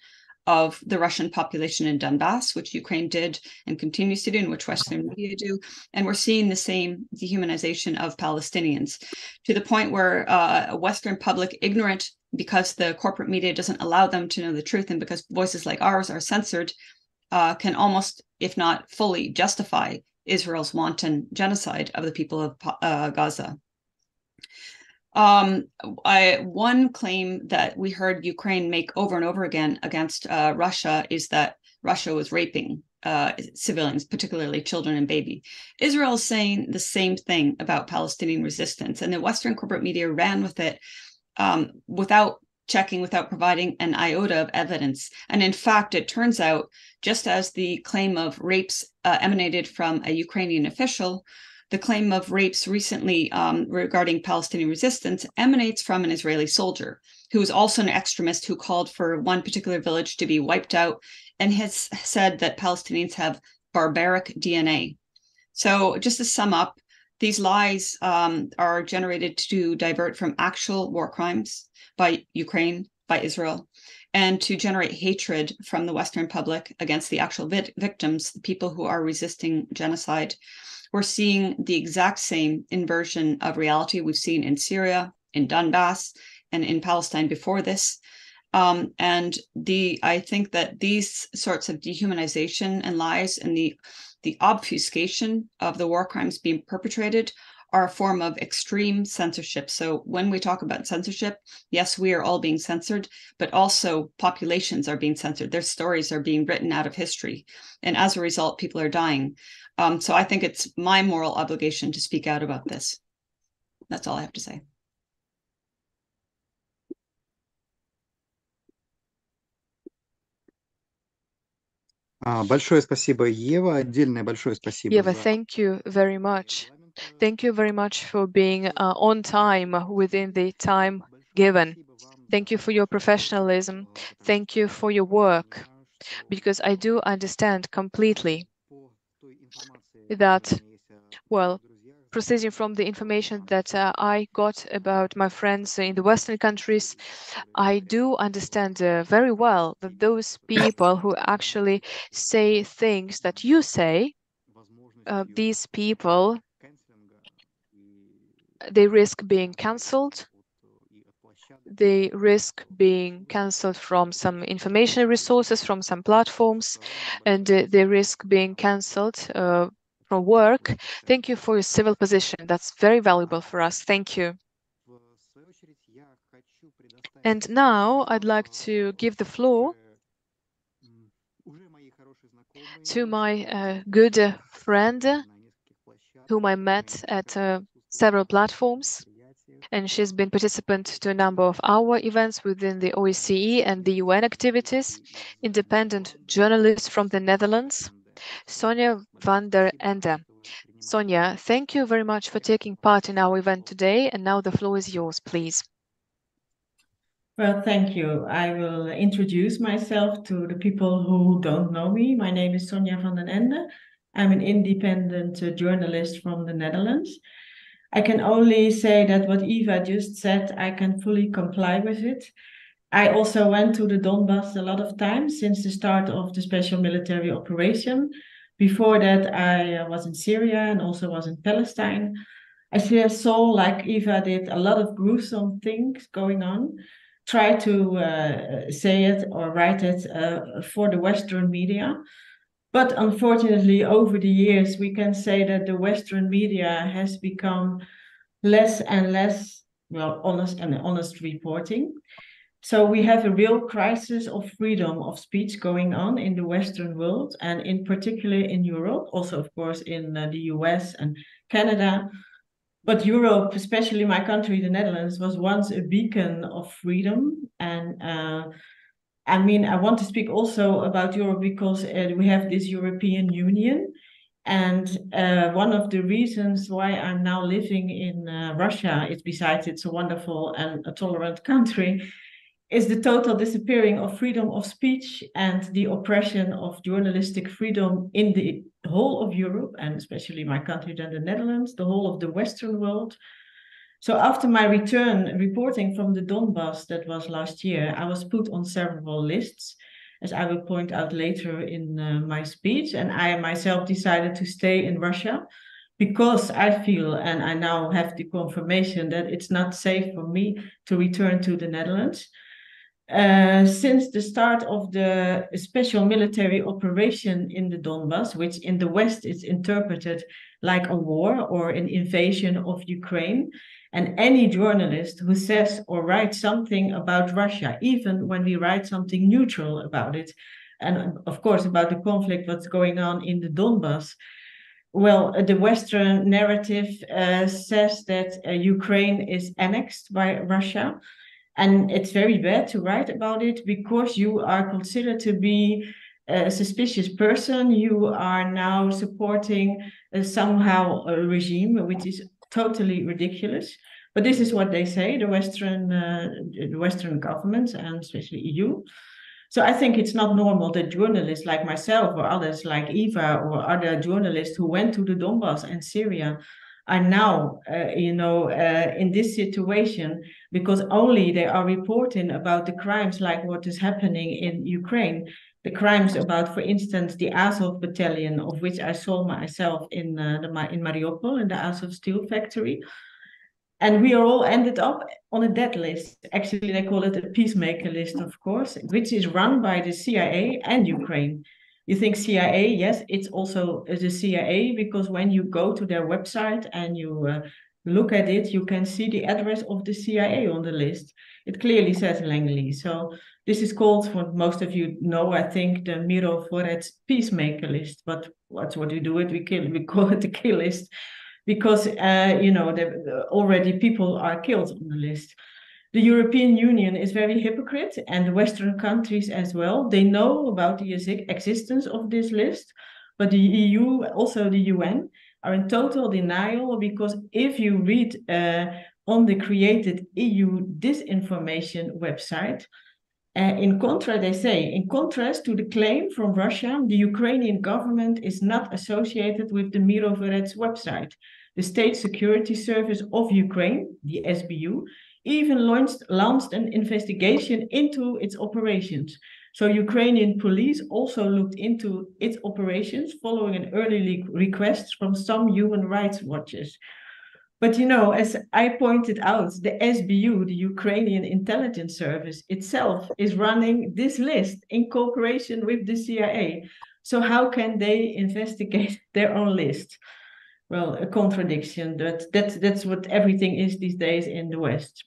of the Russian population in Donbass, which Ukraine did and continues to do, and which Western media do. And we're seeing the same dehumanization of Palestinians to the point where a Western public, ignorant because the corporate media doesn't allow them to know the truth, and because voices like ours are censored, can almost, if not fully, justify Israel's wanton genocide of the people of Gaza. One claim that we heard Ukraine make over and over again against Russia is that Russia was raping civilians, particularly children and baby. Israel is saying the same thing about Palestinian resistance, and the Western corporate media ran with it without checking, without providing an iota of evidence. And in fact, it turns out, just as the claim of rapes emanated from a Ukrainian official, the claim of rapes recently regarding Palestinian resistance emanates from an Israeli soldier who is also an extremist who called for one particular village to be wiped out and has said that Palestinians have barbaric DNA. So just to sum up, these lies are generated to divert from actual war crimes by Ukraine, by Israel, and to generate hatred from the Western public against the actual victims, the people who are resisting genocide. We're seeing the exact same inversion of reality we've seen in Syria, in Donbass, and in Palestine before this. And I think that these sorts of dehumanization and lies and the obfuscation of the war crimes being perpetrated are a form of extreme censorship. So when we talk about censorship, yes, we are all being censored, but also populations are being censored. Their stories are being written out of history. And as a result, people are dying. So I think it's my moral obligation to speak out about this. That's all I have to say. Большое спасибо, Ева. Отдельное большое спасибо. Eva, thank you very much. Thank you very much for being on time within the time given. Thank you for your professionalism. Thank you for your work, because I do understand completely that, well, proceeding from the information that I got about my friends in the Western countries, I do understand very well that those people who actually say things that you say, these people, they risk being cancelled. They risk being cancelled from some information resources, from some platforms, and they risk being cancelled from work. Thank you for your civil position. That's very valuable for us. Thank you. And now I'd like to give the floor to my good friend whom I met at several platforms. And she's been participant to a number of our events within the OSCE and the UN activities, independent journalist from the Netherlands, Sonja van der Ende. Sonja, thank you very much for taking part in our event today, and now the floor is yours, please. Well, thank you. I will introduce myself to the people who don't know me. My name is Sonja van der Ende. I'm an independent journalist from the Netherlands. I can only say that what Eva just said, I can fully comply with it. I also went to the Donbass a lot of times since the start of the special military operation. Before that, I was in Syria and also was in Palestine. I saw, like Eva did, a lot of gruesome things going on. Try to say it or write it for the Western media. But unfortunately, over the years, we can say that the Western media has become less and less, well, honest reporting. So we have a real crisis of freedom of speech going on in the Western world, and in particular in Europe, also, of course, in the US and Canada. But Europe, especially my country, the Netherlands, was once a beacon of freedom. And I mean, I want to speak also about Europe because we have this European Union. And one of the reasons why I'm now living in Russia is, besides it's a wonderful and a tolerant country, is the total disappearing of freedom of speech and the oppression of journalistic freedom in the whole of Europe, and especially my country, then the Netherlands, the whole of the Western world. So after my return reporting from the Donbass, that was last year, I was put on several lists, as I will point out later in my speech. And I myself decided to stay in Russia because I feel, and I now have the confirmation, that it's not safe for me to return to the Netherlands. Since the start of the special military operation in the Donbass, which in the West is interpreted like a war or an invasion of Ukraine, and any journalist who says or writes something about Russia, even when we write something neutral about it, and of course about the conflict what's going on in the Donbass, well, the Western narrative says that Ukraine is annexed by Russia. And it's very bad to write about it because you are considered to be a suspicious person. You are now supporting somehow a regime, which is totally ridiculous. But this is what they say, the Western governments and especially EU. So I think it's not normal that journalists like myself or others like Eva or other journalists who went to the Donbass and Syria are now, in this situation, because only they are reporting about the crimes like what is happening in Ukraine, the crimes about, for instance, the Azov battalion, of which I saw myself in Mariupol, in the Azov steel factory. And we are all ended up on a dead list. Actually, they call it a peacemaker list, of course, which is run by the CIA and Ukraine. You think CIA? Yes, it's also the CIA, because when you go to their website and you look at it, you can see the address of the CIA on the list. It clearly says Langley. So this is called, what most of you know, I think, the Miro Forets peacemaker list. But what's what we do it? We call it the kill list, because already people are killed on the list. The European Union is very hypocrite, and the Western countries as well. They know about the existence of this list, but the EU, also the UN, are in total denial, because if you read on the created EU disinformation website, in contrast to the claim from Russia, the Ukrainian government is not associated with the Miroveret's website. The State Security Service of Ukraine, the SBU, even launched an investigation into its operations. So Ukrainian police also looked into its operations following an early request from some human rights watchers. But, you know, as I pointed out, the SBU, the Ukrainian Intelligence Service itself, is running this list in cooperation with the CIA. So how can they investigate their own list? Well, a contradiction. That's what everything is these days in the West.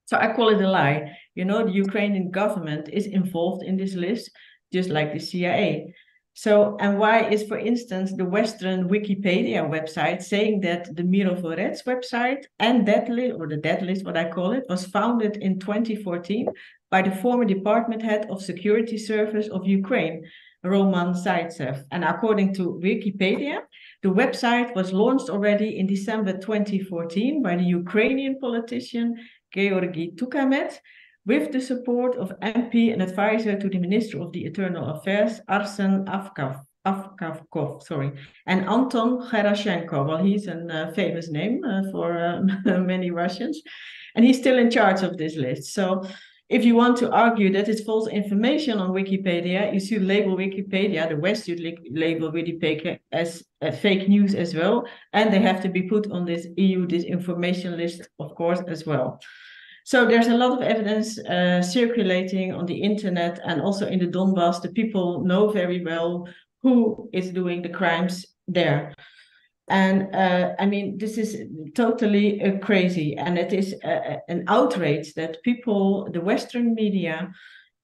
So I call it a lie. You know, the Ukrainian government is involved in this list, just like the CIA. So, and why is, for instance, the Western Wikipedia website saying that the Miroveret's website and that list, or the dead list, what I call it, was founded in 2014 by the former department head of Security Service of Ukraine, Roman Zaitsev. And according to Wikipedia, the website was launched already in December 2014 by the Ukrainian politician Georgy Tukamet, with the support of MP and advisor to the Minister of the Internal Affairs, Arsen Avkov, and Anton Gerashenko. Well, he's a famous name for many Russians, and he's still in charge of this list. So if you want to argue that it's false information on Wikipedia, you should label Wikipedia, the West should label Wikipedia as fake news as well, and they have to be put on this EU disinformation list, of course, as well. So there's a lot of evidence circulating on the internet, and also in the Donbass, the people know very well who is doing the crimes there. And I mean, this is totally crazy, and it is an outrage that people, the Western media,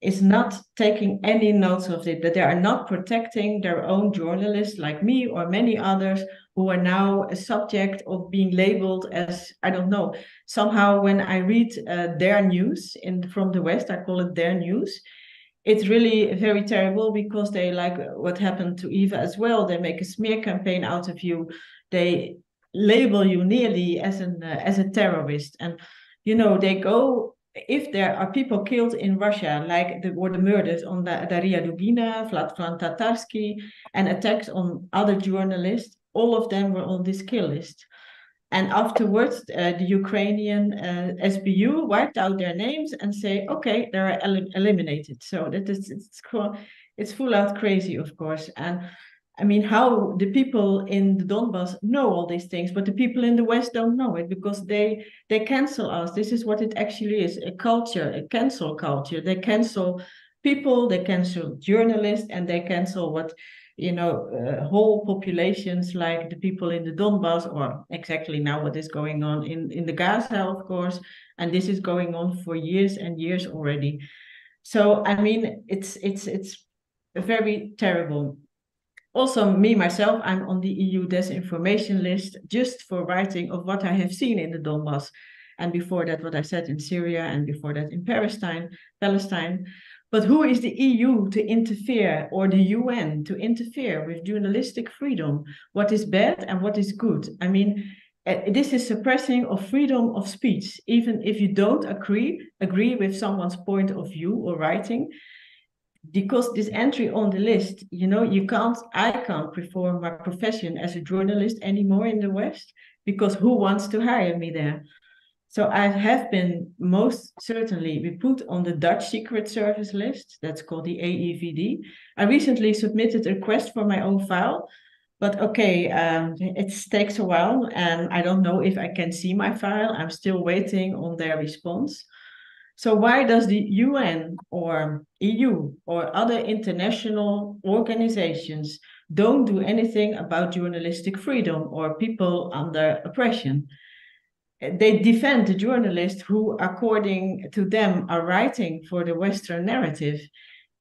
is not taking any notes of it, that they are not protecting their own journalists like me or many others who are now a subject of being labeled as, I don't know, somehow when I read their news from the West, I call it their news, it's really very terrible, because they, like what happened to Eva as well, they make a smear campaign out of you. They label you nearly as a terrorist. And, you know, they go, if there are people killed in Russia, like the murders on Daria Dugina, Vladimir Tatarsky, and attacks on other journalists, all of them were on this kill list. And afterwards, the Ukrainian SBU wiped out their names and say, okay, they are eliminated. So that is, it's full out crazy, of course. And I mean, how the people in the Donbass know all these things, but the people in the West don't know it, because they cancel us. This is what it actually is, a culture, a cancel culture. They cancel people, they cancel journalists, and they cancel what, you know, whole populations like the people in the Donbass, or exactly now what is going on in the Gaza, of course. And this is going on for years and years already. So, I mean, it's very terrible. Also, me, myself, I'm on the EU disinformation list just for writing of what I have seen in the Donbass. And before that, what I said in Syria, and before that in Palestine. But who is the EU to interfere, or the UN to interfere with journalistic freedom? What is bad and what is good? I mean, this is suppressing of freedom of speech, even if you don't agree with someone's point of view or writing. Because this entry on the list, you know, I can't perform my profession as a journalist anymore in the West, because who wants to hire me there? So I have been most certainly put on the Dutch Secret Service list. That's called the AEVD. I recently submitted a request for my own file, but okay, it takes a while, and I don't know if I can see my file. I'm still waiting on their response. So why does the UN or EU or other international organizations don't do anything about journalistic freedom or people under oppression? They defend the journalists who, according to them, are writing for the Western narrative.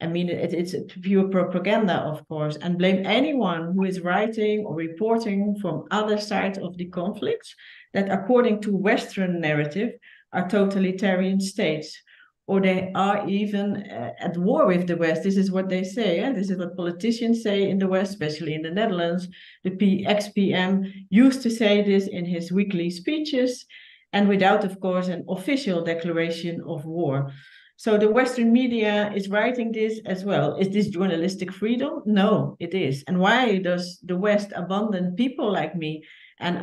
I mean, it's pure propaganda, of course, and blame anyone who is writing or reporting from other sides of the conflicts that, according to Western narrative, are totalitarian states, or they are even at war with the West. This is what they say. This is what politicians say in the West, especially in the Netherlands. The ex-PM used to say this in his weekly speeches, and without, of course, an official declaration of war. So the Western media is writing this as well. Is this journalistic freedom? No, it is. And why does the West abandon people like me and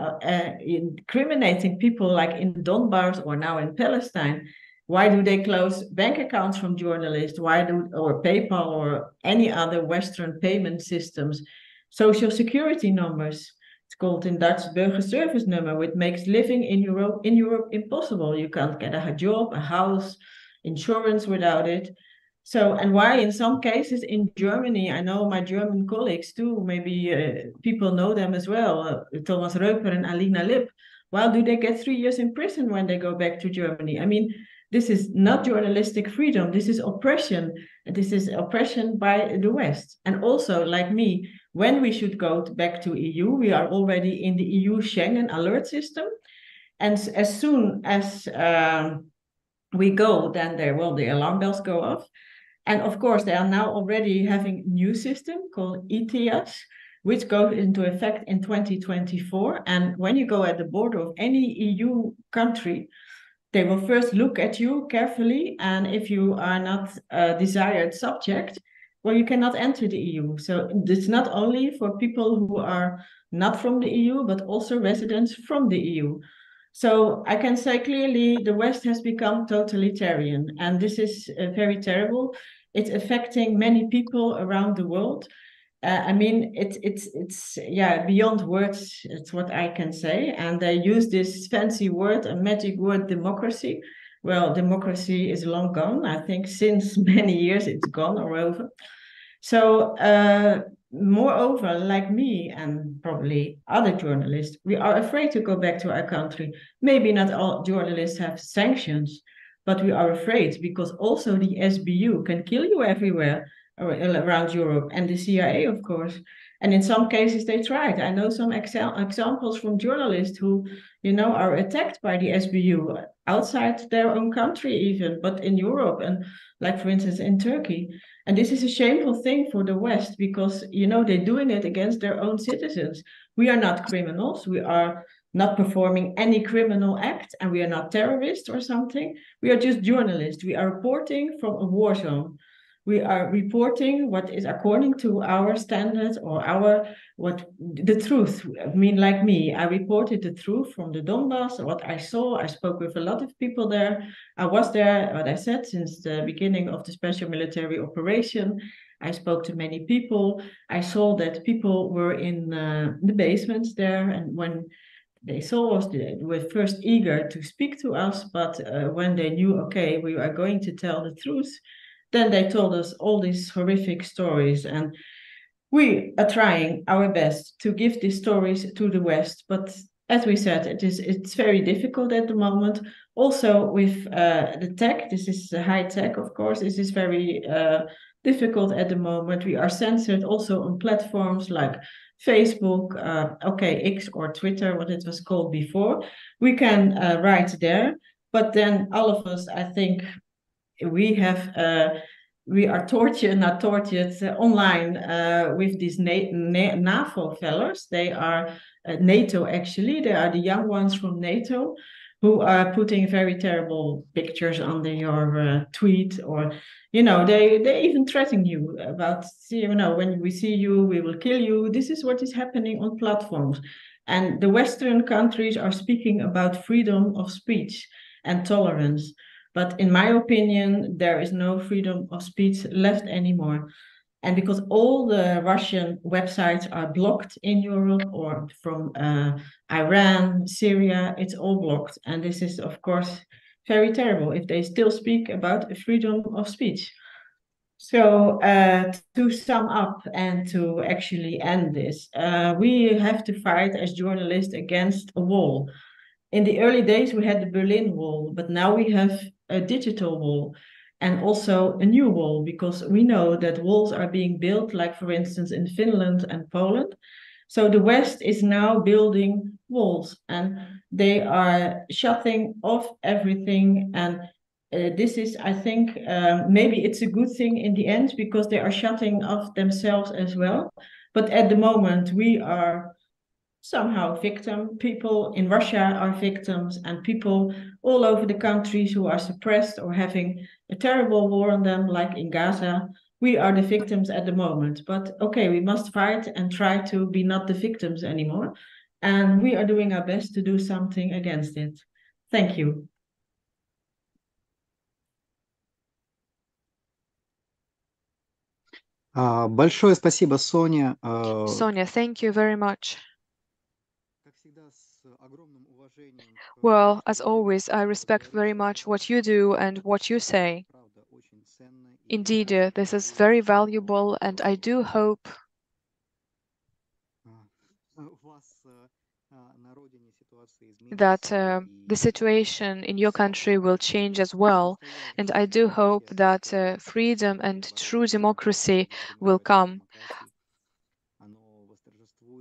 incriminating people like in Donbass or now in Palestine? Why do they close bank accounts from journalists? Or PayPal or any other Western payment systems? Social security numbers. It's called in Dutch burgerservice number, which makes living in Europe impossible. You can't get a job, a house, insurance without it. So, and why in some cases in Germany, I know my German colleagues too, maybe people know them as well, Thomas Reuper and Alina Lip. Why do they get 3 years in prison when they go back to Germany? I mean, this is not journalistic freedom. This is oppression. This is oppression by the West. And also, like me, when we should go back to EU, we are already in the EU Schengen alert system. And as soon as we go, then the alarm bells go off. And of course, they are now already having a new system called ETIAS, which goes into effect in 2024. And when you go at the border of any EU country, they will first look at you carefully, and if you are not a desired subject, well, you cannot enter the EU. So it's not only for people who are not from the EU, but also residents from the EU. So I can say clearly the West has become totalitarian, and this is very terrible. It's affecting many people around the world. I mean, it's beyond words. It's what I can say. And they use this fancy word, a magic word, democracy. Well, democracy is long gone. I think since many years it's gone or over. So moreover, like me and probably other journalists, we are afraid to go back to our country. Maybe not all journalists have sanctions, but we are afraid because also the SBU can kill you everywhere around Europe, and the CIA, of course. And in some cases they tried. I know some examples from journalists who, are attacked by the SBU outside their own country even, but in Europe, and like for instance in Turkey. And this is a shameful thing for the West because, they're doing it against their own citizens. We are not criminals. We are not performing any criminal act, and we are not terrorists or something. We are just journalists. We are reporting from a war zone. We are reporting what is according to our standards or the truth. I mean, like me, I reported the truth from the Donbass, what I saw. I spoke with a lot of people there. I was there, what I said, since the beginning of the special military operation. I spoke to many people. I saw that people were in the basements there, and when they saw us, they were first eager to speak to us, but when they knew, okay, we are going to tell the truth, then they told us all these horrific stories, and we are trying our best to give these stories to the West. But as we said, it's very difficult at the moment. Also with the tech, this is high tech, of course. This is very difficult at the moment. We are censored also on platforms like Facebook, X or Twitter, what it was called before. We can write there, but then all of us, I think, we are not tortured online with these NAVO fellows. They are NATO, actually. They are the young ones from NATO who are putting very terrible pictures under your tweet, or they even threaten you about, when we see you, we will kill you. This is what is happening on platforms. And the Western countries are speaking about freedom of speech and tolerance. But in my opinion, there is no freedom of speech left anymore. And because all the Russian websites are blocked in Europe, or from Iran, Syria, it's all blocked. And this is, of course, very terrible if they still speak about freedom of speech. So to sum up and to actually end this, we have to fight as journalists against a wall. In the early days, we had the Berlin Wall, but now we have a digital wall and also a new wall, because we know that walls are being built, like, for instance, in Finland and Poland. So the West is now building walls, and they are shutting off everything. And this is, I think, maybe it's a good thing in the end because they are shutting off themselves as well. But at the moment, we are somehow victim. People in Russia are victims, and people all over the countries who are suppressed or having a terrible war on them, like in Gaza, we are the victims at the moment. But okay, we must fight and try to be not the victims anymore. And we are doing our best to do something against it. Thank you. Большое спасибо, Соня. Sonia, thank you very much. Well, as always, I respect very much what you do and what you say. Indeed, this is very valuable, and I do hope that the situation in your country will change as well. And I do hope that freedom and true democracy will come,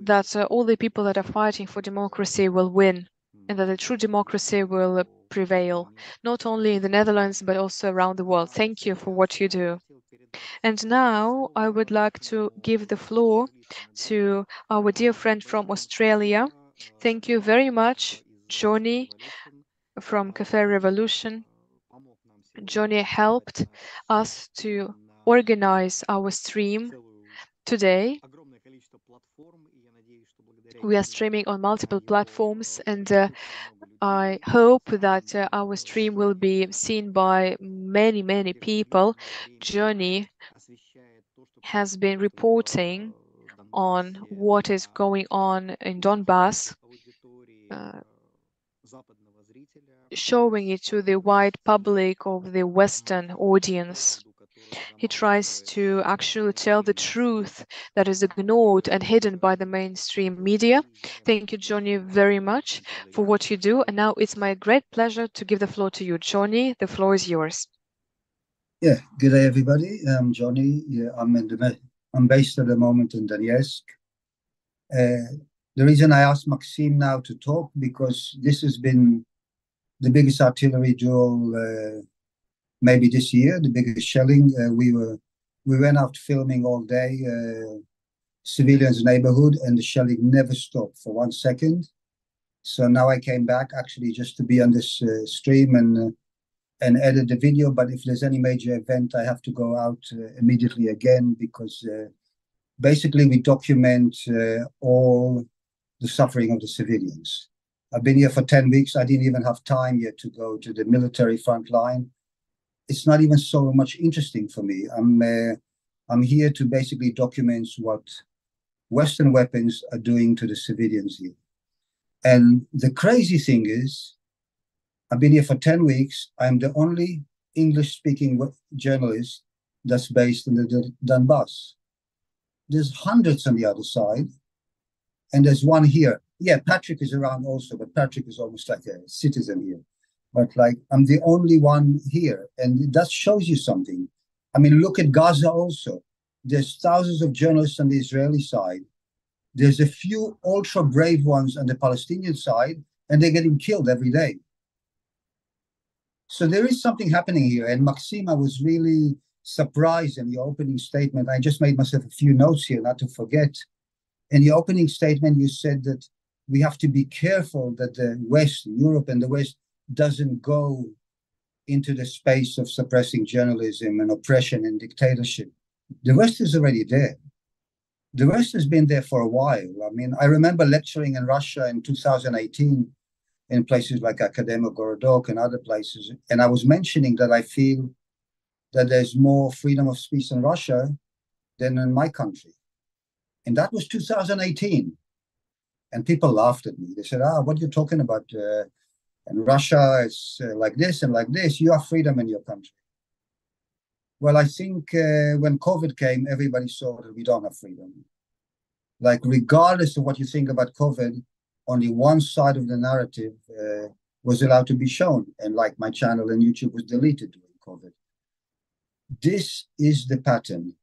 that all the people that are fighting for democracy will win, and that the true democracy will prevail, not only in the Netherlands, but also around the world. Thank you for what you do. And now I would like to give the floor to our dear friend from Australia. Thank you very much, Johnny from Cafe Revolution. Johnny helped us to organize our stream today. We are streaming on multiple platforms, and I hope that our stream will be seen by many, many people. Johnny has been reporting on what is going on in Donbass, showing it to the wide public of the Western audience. He tries to actually tell the truth that is ignored and hidden by the mainstream media. Thank you, Johnny, very much for what you do. And now it's my great pleasure to give the floor to you. Johnny, the floor is yours. Yeah, good day, everybody. I'm Johnny. Yeah, I'm based at the moment in Donetsk. The reason I asked Maxime now to talk, because this has been the biggest artillery duel maybe this year, the biggest shelling. We went out filming all day, civilians' neighborhood, and the shelling never stopped for 1 second. So now I came back actually just to be on this stream and edit the video. But if there's any major event, I have to go out immediately again, because basically we document all the suffering of the civilians. I've been here for 10 weeks. I didn't even have time yet to go to the military front line. It's not even so much interesting for me. I'm here to basically document what Western weapons are doing to the civilians here. And the crazy thing is, I've been here for 10 weeks. I'm the only English-speaking journalist that's based in the Donbass. There's hundreds on the other side, and there's one here. Yeah, Patrick is around also, but Patrick is almost like a citizen here. But like, I'm the only one here, and that shows you something. I mean, look at Gaza also. There's thousands of journalists on the Israeli side. There's a few ultra brave ones on the Palestinian side, and they're getting killed every day. So there is something happening here. And Maxime, I was really surprised in your opening statement. I just made myself a few notes here, not to forget. In your opening statement, you said that we have to be careful that the West, Europe and the West, doesn't go into the space of suppressing journalism and oppression and dictatorship. The West is already there. The West has been there for a while. I mean, I remember lecturing in Russia in 2018 in places like Academia Gorodok and other places. And I was mentioning that I feel that there's more freedom of speech in Russia than in my country. And that was 2018. And people laughed at me. They said, what are you talking about? In Russia, it's like this and like this. You have freedom in your country. Well, I think when COVID came, everybody saw that we don't have freedom. Like, regardless of what you think about COVID, only one side of the narrative was allowed to be shown. And like, my channel on YouTube was deleted during COVID. This is the pattern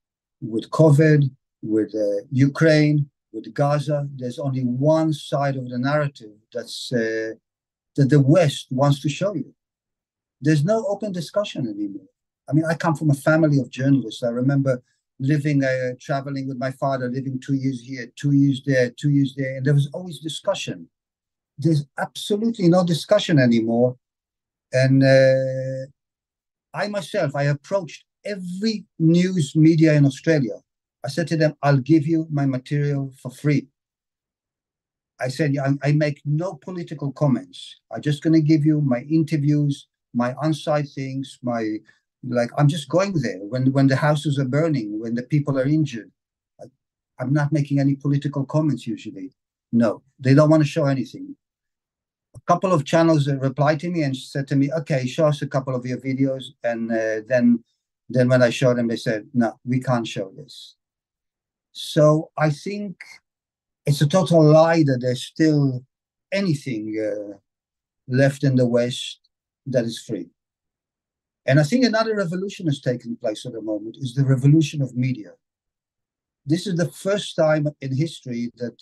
with COVID, with Ukraine, with Gaza. There's only one side of the narrative that's that the West wants to show you. there's no open discussion anymore. I mean, I come from a family of journalists. I remember living, traveling with my father, living 2 years here, 2 years there, 2 years there, and there was always discussion. There's absolutely no discussion anymore. And I myself, I approached every news media in Australia. I said to them, I'll give you my material for free. I said, I make no political comments. I'm just going to give you my interviews, my on-site things, I'm just going there when the houses are burning, when the people are injured. I'm not making any political comments usually. No, they don't want to show anything. A couple of channels replied to me and said to me, okay, show us a couple of your videos. And then when I showed them, they said, no, we can't show this. So I think it's a total lie that there's still anything left in the West that is free. And I think another revolution is taking place at the moment is the revolution of media. This is the first time in history that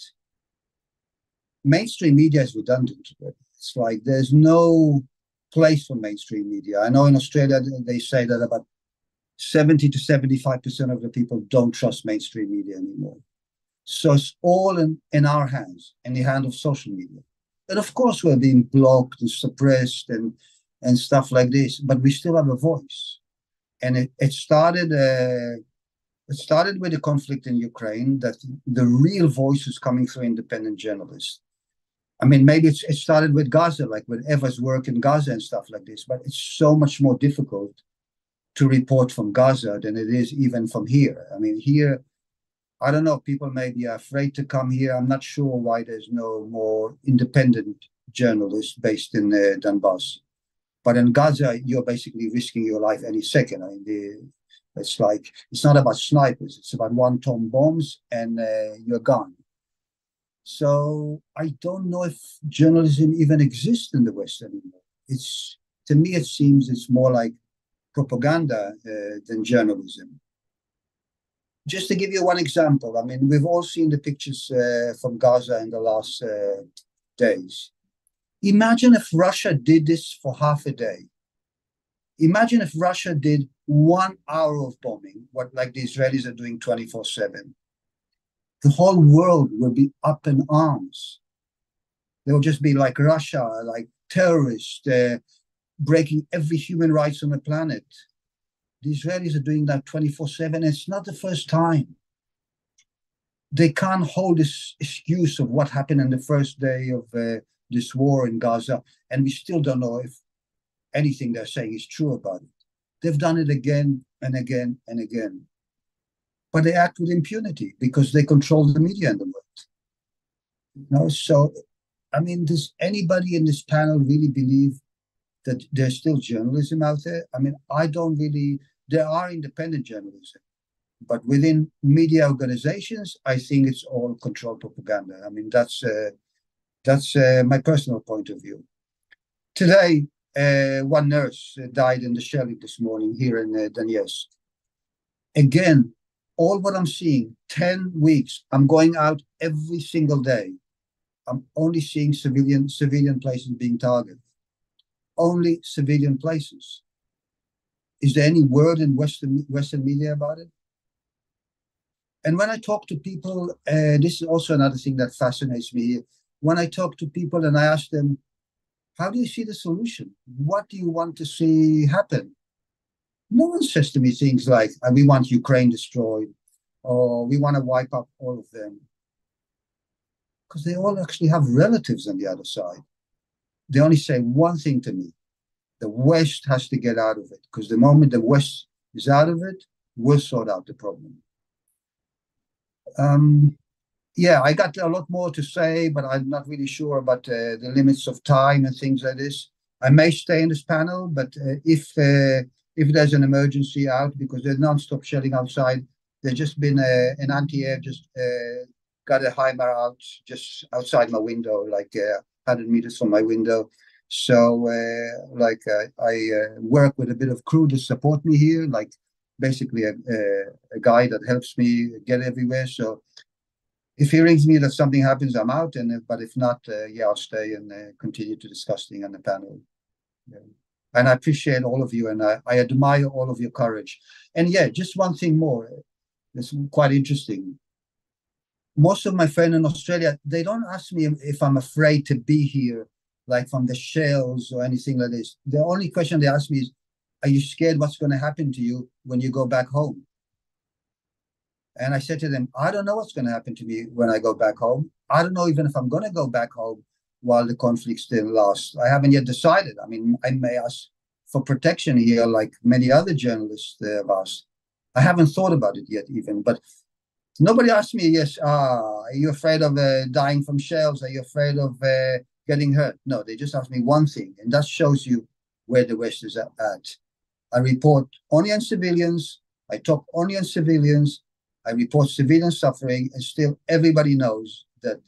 mainstream media is redundant. It's like there's no place for mainstream media. I know in Australia they say that about 70 to 75% of the people don't trust mainstream media anymore. So it's all in our hands, in the hand of social media. And of course we're being blocked and suppressed and stuff like this, but we still have a voice. And it started with the conflict in Ukraine, that the real voice is coming through independent journalists. I mean, maybe it started with Gaza, like with Eva's work in Gaza and stuff like this, but it's so much more difficult to report from Gaza than it is even from here. I mean, here, I don't know, people may be afraid to come here. I'm not sure why there's no more independent journalists based in Donbass. But in Gaza, you're basically risking your life any second. I mean, it's not about snipers. It's about one-ton bombs and you're gone. So I don't know if journalism even exists in the West anymore. To me, it seems it's more like propaganda than journalism. Just to give you one example, I mean, we've all seen the pictures from Gaza in the last days. Imagine if Russia did this for half a day. Imagine if Russia did 1 hour of bombing, like the Israelis are doing 24/7. The whole world will be up in arms. They will just be like Russia, like terrorists, breaking every human rights on the planet. The Israelis are doing that 24/7. It's not the first time. They can't hold this excuse of what happened in the first day of this war in Gaza, and we still don't know if anything they're saying is true about it. They've done it again and again and again. But they act with impunity because they control the media in the world. You know, so, I mean, does anybody in this panel really believe that there's still journalism out there? I mean, I don't really. There are independent journalism, but within media organizations, I think it's all controlled propaganda. I mean, that's my personal point of view. Today, one nurse died in the shelling this morning here in Donetsk. Again, all what I'm seeing, 10 weeks, I'm going out every single day. I'm only seeing civilian places being targeted. Only civilian places. Is there any word in Western media about it? And when I talk to people, this is also another thing that fascinates me here. When I talk to people and I ask them, how do you see the solution? What do you want to see happen? No one says to me things like, we want Ukraine destroyed, or we want to wipe up all of them. Because they all actually have relatives on the other side. They only say one thing to me: the West has to get out of it, because the moment the West is out of it, we'll sort out the problem. Yeah, I got a lot more to say, but I'm not really sure about the limits of time and things like this. I may stay in this panel, but if there's an emergency out, because there's non-stop shelling outside, there's just been an anti-air just got a HIMARS out just outside my window, like 100 meters from my window. So I work with a bit of crew to support me here, like basically a guy that helps me get everywhere. So if he rings me that something happens, I'm out. But if not, yeah, I'll stay and continue to discuss things on the panel. Yeah. And I appreciate all of you, and I admire all of your courage. And yeah, just one thing more. It's quite interesting. Most of my friends in Australia, they don't ask me if I'm afraid to be here, like from the shells or anything like this. The only question they ask me is, are you scared what's going to happen to you when you go back home? And I said to them, I don't know what's going to happen to me when I go back home. I don't know even if I'm going to go back home while the conflict still lasts. I haven't yet decided. I mean, I may ask for protection here like many other journalists have asked. I haven't thought about it yet even, but nobody asked me, yes, are you afraid of dying from shells? Are you afraid of getting hurt? No, they just asked me one thing, and that shows you where the West is at. I report only on civilians. I talk only on civilians. I report civilian suffering, and still everybody knows that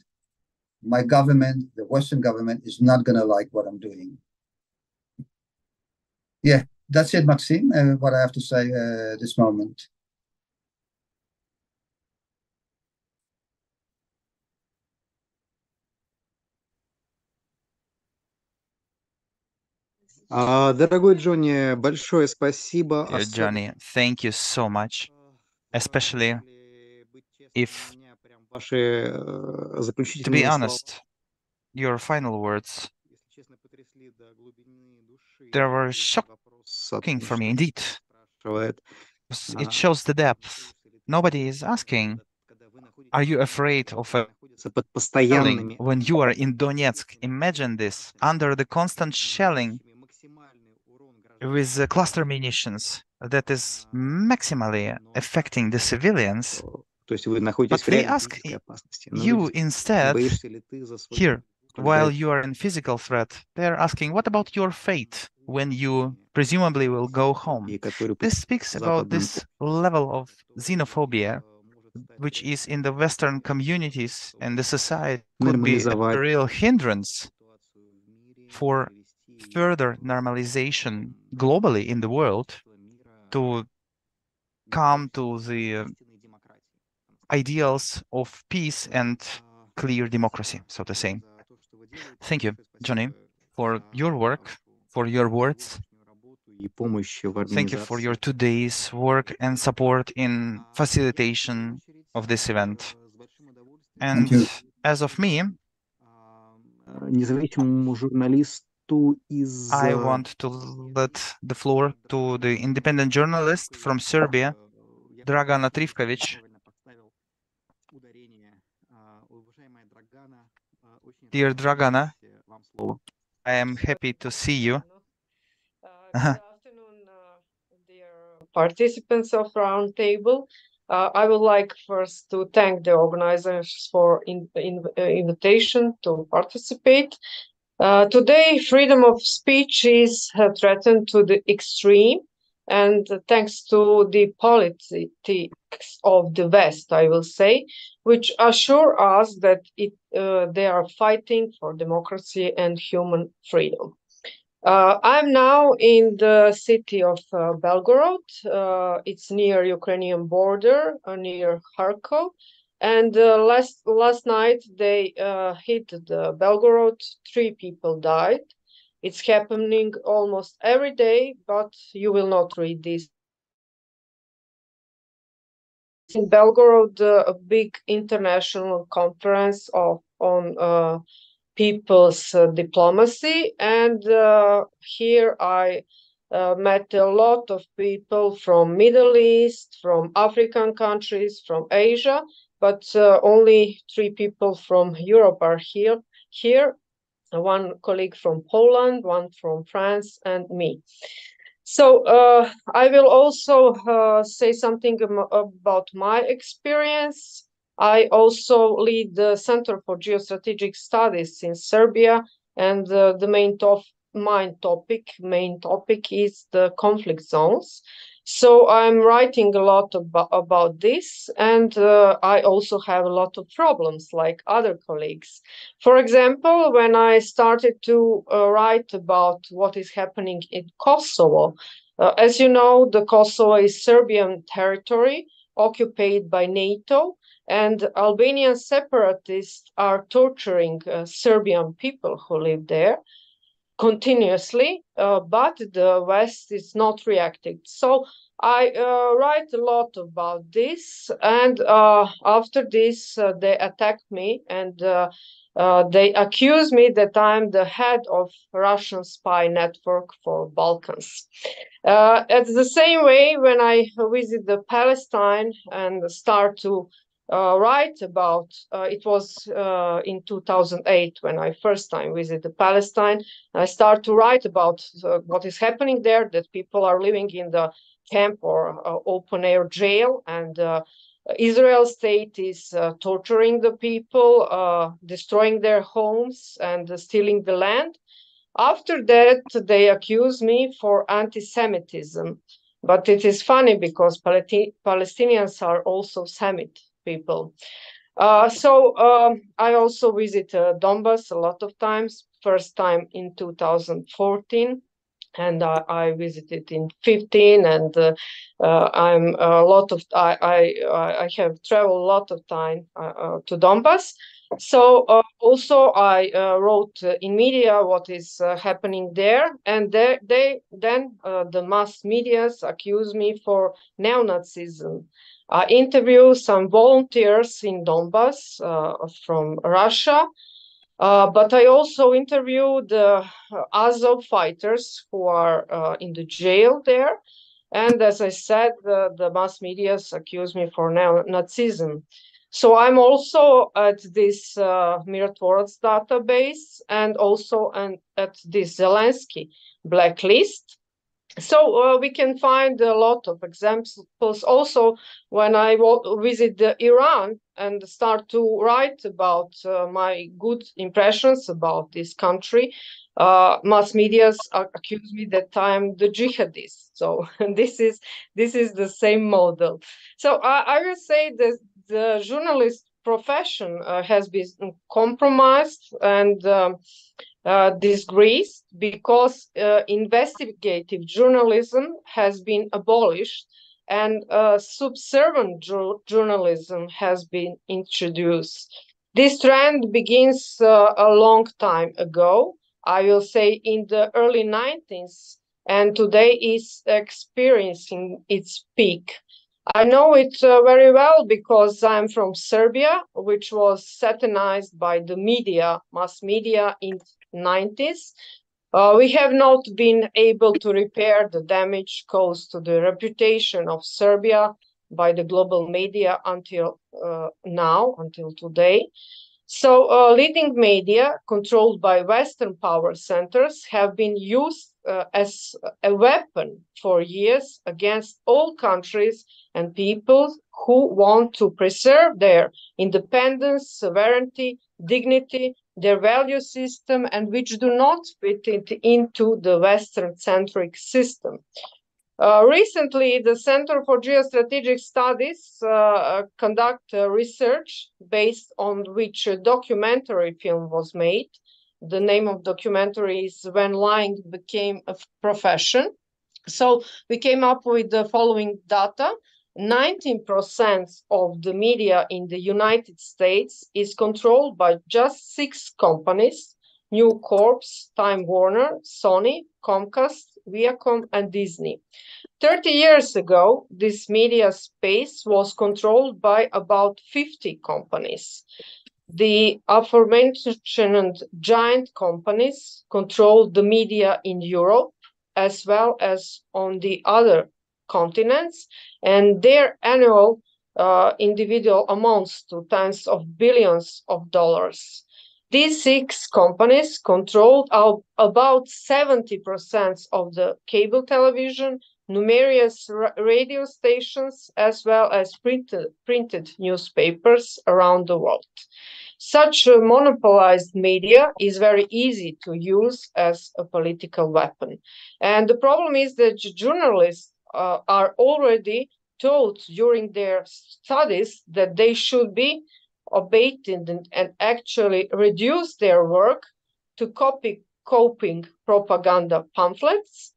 my government, the Western government, is not going to like what I'm doing. Yeah, that's it, Maxime, what I have to say at this moment. Дорогой Джонни, большое спасибо. Dear Johnny, thank you so much, especially if, to be honest, your final words, they were shocking for me indeed. It shows the depth. Nobody is asking, are you afraid of shelling when you are in Donetsk? Imagine this, under the constant shelling with cluster munitions that is maximally affecting the civilians. But they ask you instead, here, while you are in physical threat, they're asking, what about your fate when you presumably will go home? This speaks about this level of xenophobia, which is in the Western communities and the society, could be a real hindrance for further normalization globally in the world to come to the ideals of peace and clear democracy, so to say. Thank you, Johnny, for your work, for your words. Thank you for your today's work and support in facilitation of this event. And as of me, I want to let the floor to the independent journalist from Serbia, Dragana Trivkovic. Dear Dragana, I am happy to see you. Good afternoon, dear participants of Roundtable. I would like first to thank the organizers for invitation to participate. Today, freedom of speech is threatened to the extreme, and thanks to the politics of the West, I will say, which assure us that they are fighting for democracy and human freedom. I'm now in the city of Belgorod. It's near Ukrainian border, near Kharkov. And last night they hit the Belgorod. 3 people died. It's happening almost every day, but you will not read this. In Belgorod, a big international conference on people's diplomacy, and here I met a lot of people from Middle East, from African countries, from Asia, but only 3 people from Europe are here. One colleague from Poland, one from France, and me. So I will also say something about my experience. I also lead the Center for Geostrategic Studies in Serbia, and the main topic is the conflict zones. So I'm writing a lot about this, and I also have a lot of problems like other colleagues. For example, when I started to write about what is happening in Kosovo, as you know, the Kosovo is Serbian territory occupied by NATO, and Albanian separatists are torturing Serbian people who live there. continuously, but the West is not reacting. So I write a lot about this, and after this they attacked me, and they accuse me that I'm the head of Russian spy network for Balkans. It's the same way when I visit the Palestine and start to write about, it was in 2008 when I first time visited Palestine. I start to write about what is happening there, that people are living in the camp or open air jail, and Israel state is torturing the people, destroying their homes and stealing the land. After that, they accuse me for anti-Semitism. But it is funny because Palestinians are also Semite people. So I also visit Donbass a lot of times, first time in 2014. And I visited in 15, and I'm a lot of I have traveled a lot of time to Donbass. So also I wrote in media what is happening there, and then the mass medias accuse me for neo-Nazism. I interview some volunteers in Donbass from Russia. But I also interviewed the Azov fighters who are in the jail there. And as I said, the mass media accuse me for neo-Nazism. So I'm also at this Mirotvorets database, and also at this Zelensky blacklist. So we can find a lot of examples. Also, when I visit Iran and start to write about my good impressions about this country, mass media accuse me that I'm the jihadist. So this is the same model. So I will say that the journalist profession has been compromised and disgraced because investigative journalism has been abolished, and subservient journalism has been introduced. This trend begins a long time ago, I will say in the early 90s, and today is experiencing its peak. I know it very well because I'm from Serbia, which was satanized by the media, mass media in 90s. We have not been able to repair the damage caused to the reputation of Serbia by the global media until now, until today. So leading media controlled by Western power centers have been used as a weapon for years against all countries and people who want to preserve their independence, sovereignty, dignity, their value system, and which do not fit into the Western-centric system. Recently, the Center for Geostrategic Studies conduct research based on which a documentary film was made. The name of documentary is When Lying Became a Profession. So we came up with the following data. 19% of the media in the United States is controlled by just 6 companies: News Corp, Time Warner, Sony, Comcast, Viacom, and Disney. 30 years ago, this media space was controlled by about 50 companies. The aforementioned giant companies controlled the media in Europe as well as on the other continents, and their annual individual amounts to tens of billions of dollars. These 6 companies controlled about 70% of the cable television, numerous radio stations, as well as printed newspapers around the world. Such monopolized media is very easy to use as a political weapon. And the problem is that journalists are already taught during their studies that they should be abated and actually reduce their work to copying propaganda pamphlets.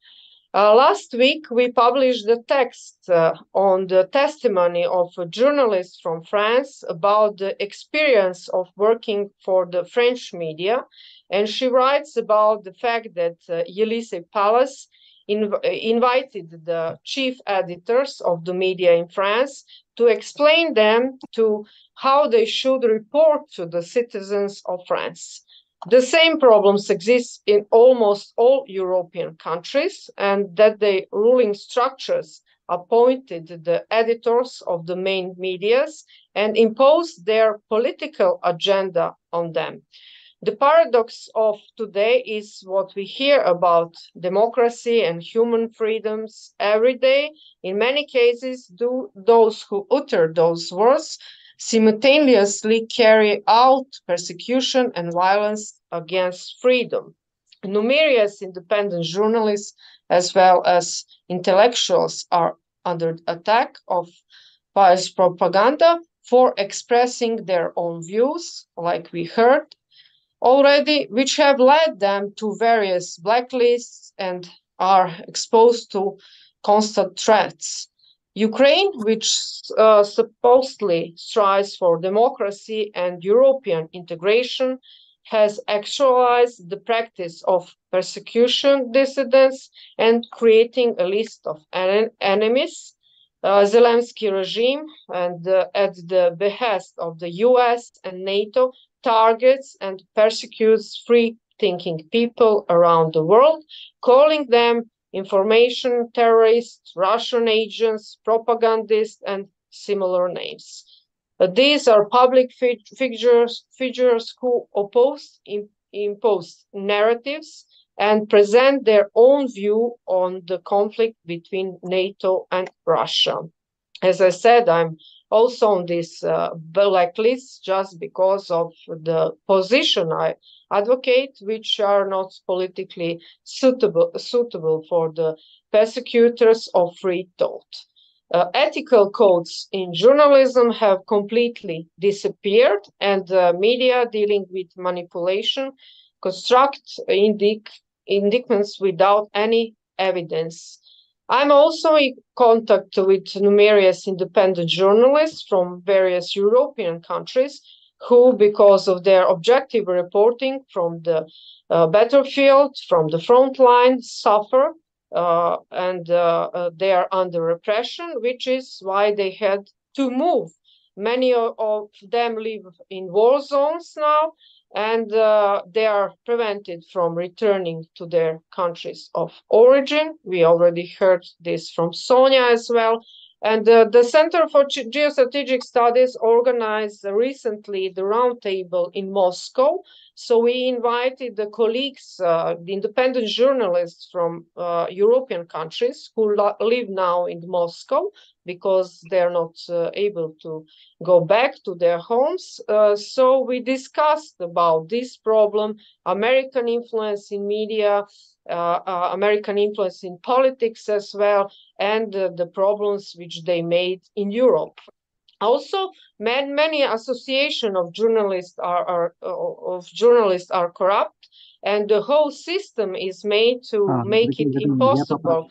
Last week, we published the text on the testimony of a journalist from France about the experience of working for the French media. And she writes about the fact that Élysée Palace invited the chief editors of the media in France to explain them to how they should report to the citizens of France. The same problems exist in almost all European countries, and that the ruling structures appointed the editors of the main medias and imposed their political agenda on them. The paradox of today is what we hear about democracy and human freedoms every day. In many cases, those who utter those words simultaneously carry out persecution and violence against freedom. Numerous independent journalists as well as intellectuals are under attack of biased propaganda for expressing their own views, like we heard already, which have led them to various blacklists and are exposed to constant threats. Ukraine, which supposedly strives for democracy and European integration, has actualized the practice of persecution dissidents and creating a list of enemies. Zelensky regime, and at the behest of the US and NATO, targets and persecutes free-thinking people around the world, calling them information terrorists, Russian agents, propagandists, and similar names. These are public figures who impose narratives and present their own view on the conflict between NATO and Russia. As I said, I'm also on this blacklist just because of the position I advocate, which are not politically suitable for the persecutors of free thought. Ethical codes in journalism have completely disappeared, and media dealing with manipulation construct indictments without any evidence. I'm also in contact with numerous independent journalists from various European countries who, because of their objective reporting from the battlefield, from the front line, suffer and they are under repression, which is why they had to move. Many of them live in war zones now, and they are prevented from returning to their countries of origin. We already heard this from Sonia as well. And the Center for Geostrategic Studies organized recently the roundtable in Moscow. So we invited the colleagues, the independent journalists from European countries who live now in Moscow because they're not able to go back to their homes. So we discussed about this problem, American influence in media, American influence in politics as well, and the problems which they made in Europe. Also, many associations of journalists are corrupt, and the whole system is made to make it impossible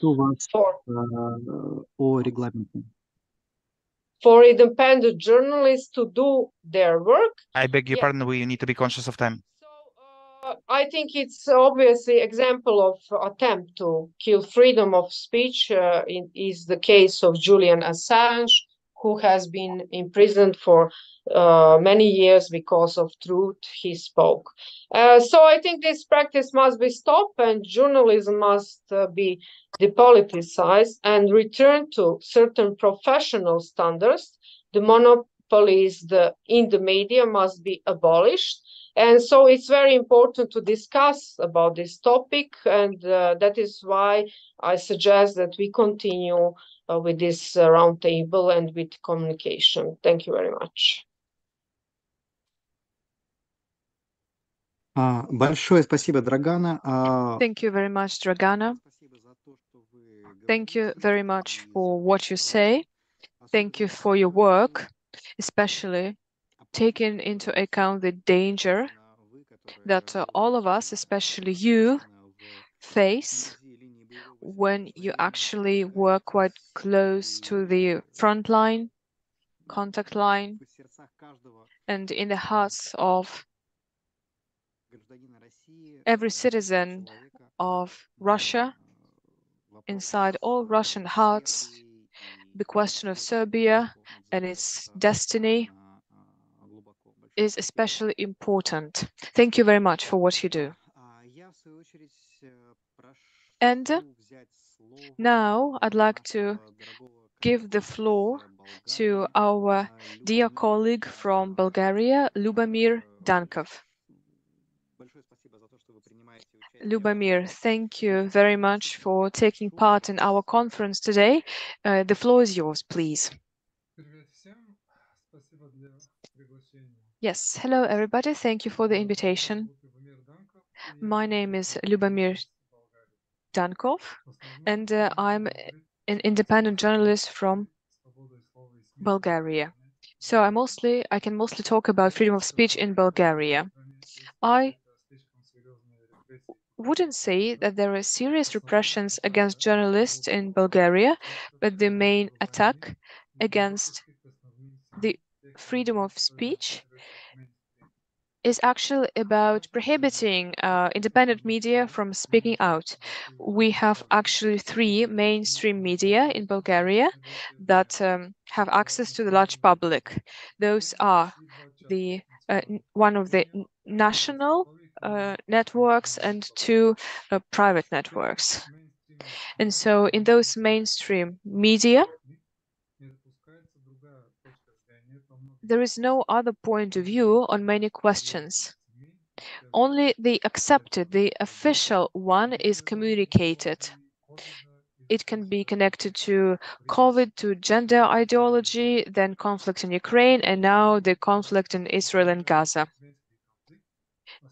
for independent journalists to do their work. I beg your pardon, we need to be conscious of time. I think it's obviously example of attempt to kill freedom of speech is the case of Julian Assange, who has been imprisoned for many years because of truth he spoke. So I think this practice must be stopped, and journalism must be depoliticized and return to certain professional standards. The monopolies in the media must be abolished. And so it's very important to discuss about this topic, and that is why I suggest that we continue with this roundtable and with communication. Thank you very much. Большое спасибо, Драгана. Thank you very much, Dragana. Thank you very much for what you say. Thank you for your work, especially taking into account the danger that all of us, especially you, face when you actually work quite close to the front line, contact line, and in the hearts of every citizen of Russia, inside all Russian hearts, the question of Serbia and its destiny is especially important. Thank you very much for what you do. And now I'd like to give the floor to our dear colleague from Bulgaria, Lubomir Dankov. Lubomir, thank you very much for taking part in our conference today. The floor is yours, please. Yes, hello everybody. Thank you for the invitation. My name is Lubomir Dankov, and I'm an independent journalist from Bulgaria. So I can mostly talk about freedom of speech in Bulgaria. I wouldn't say that there are serious repressions against journalists in Bulgaria, but the main attack against the freedom of speech is actually about prohibiting independent media from speaking out. We have actually 3 mainstream media in Bulgaria that have access to the large public. Those are the one of the national networks and 2 private networks. And so in those mainstream media, there is no other point of view on many questions. Only the accepted, the official one is communicated. It can be connected to COVID, to gender ideology, then conflict in Ukraine, and now the conflict in Israel and Gaza.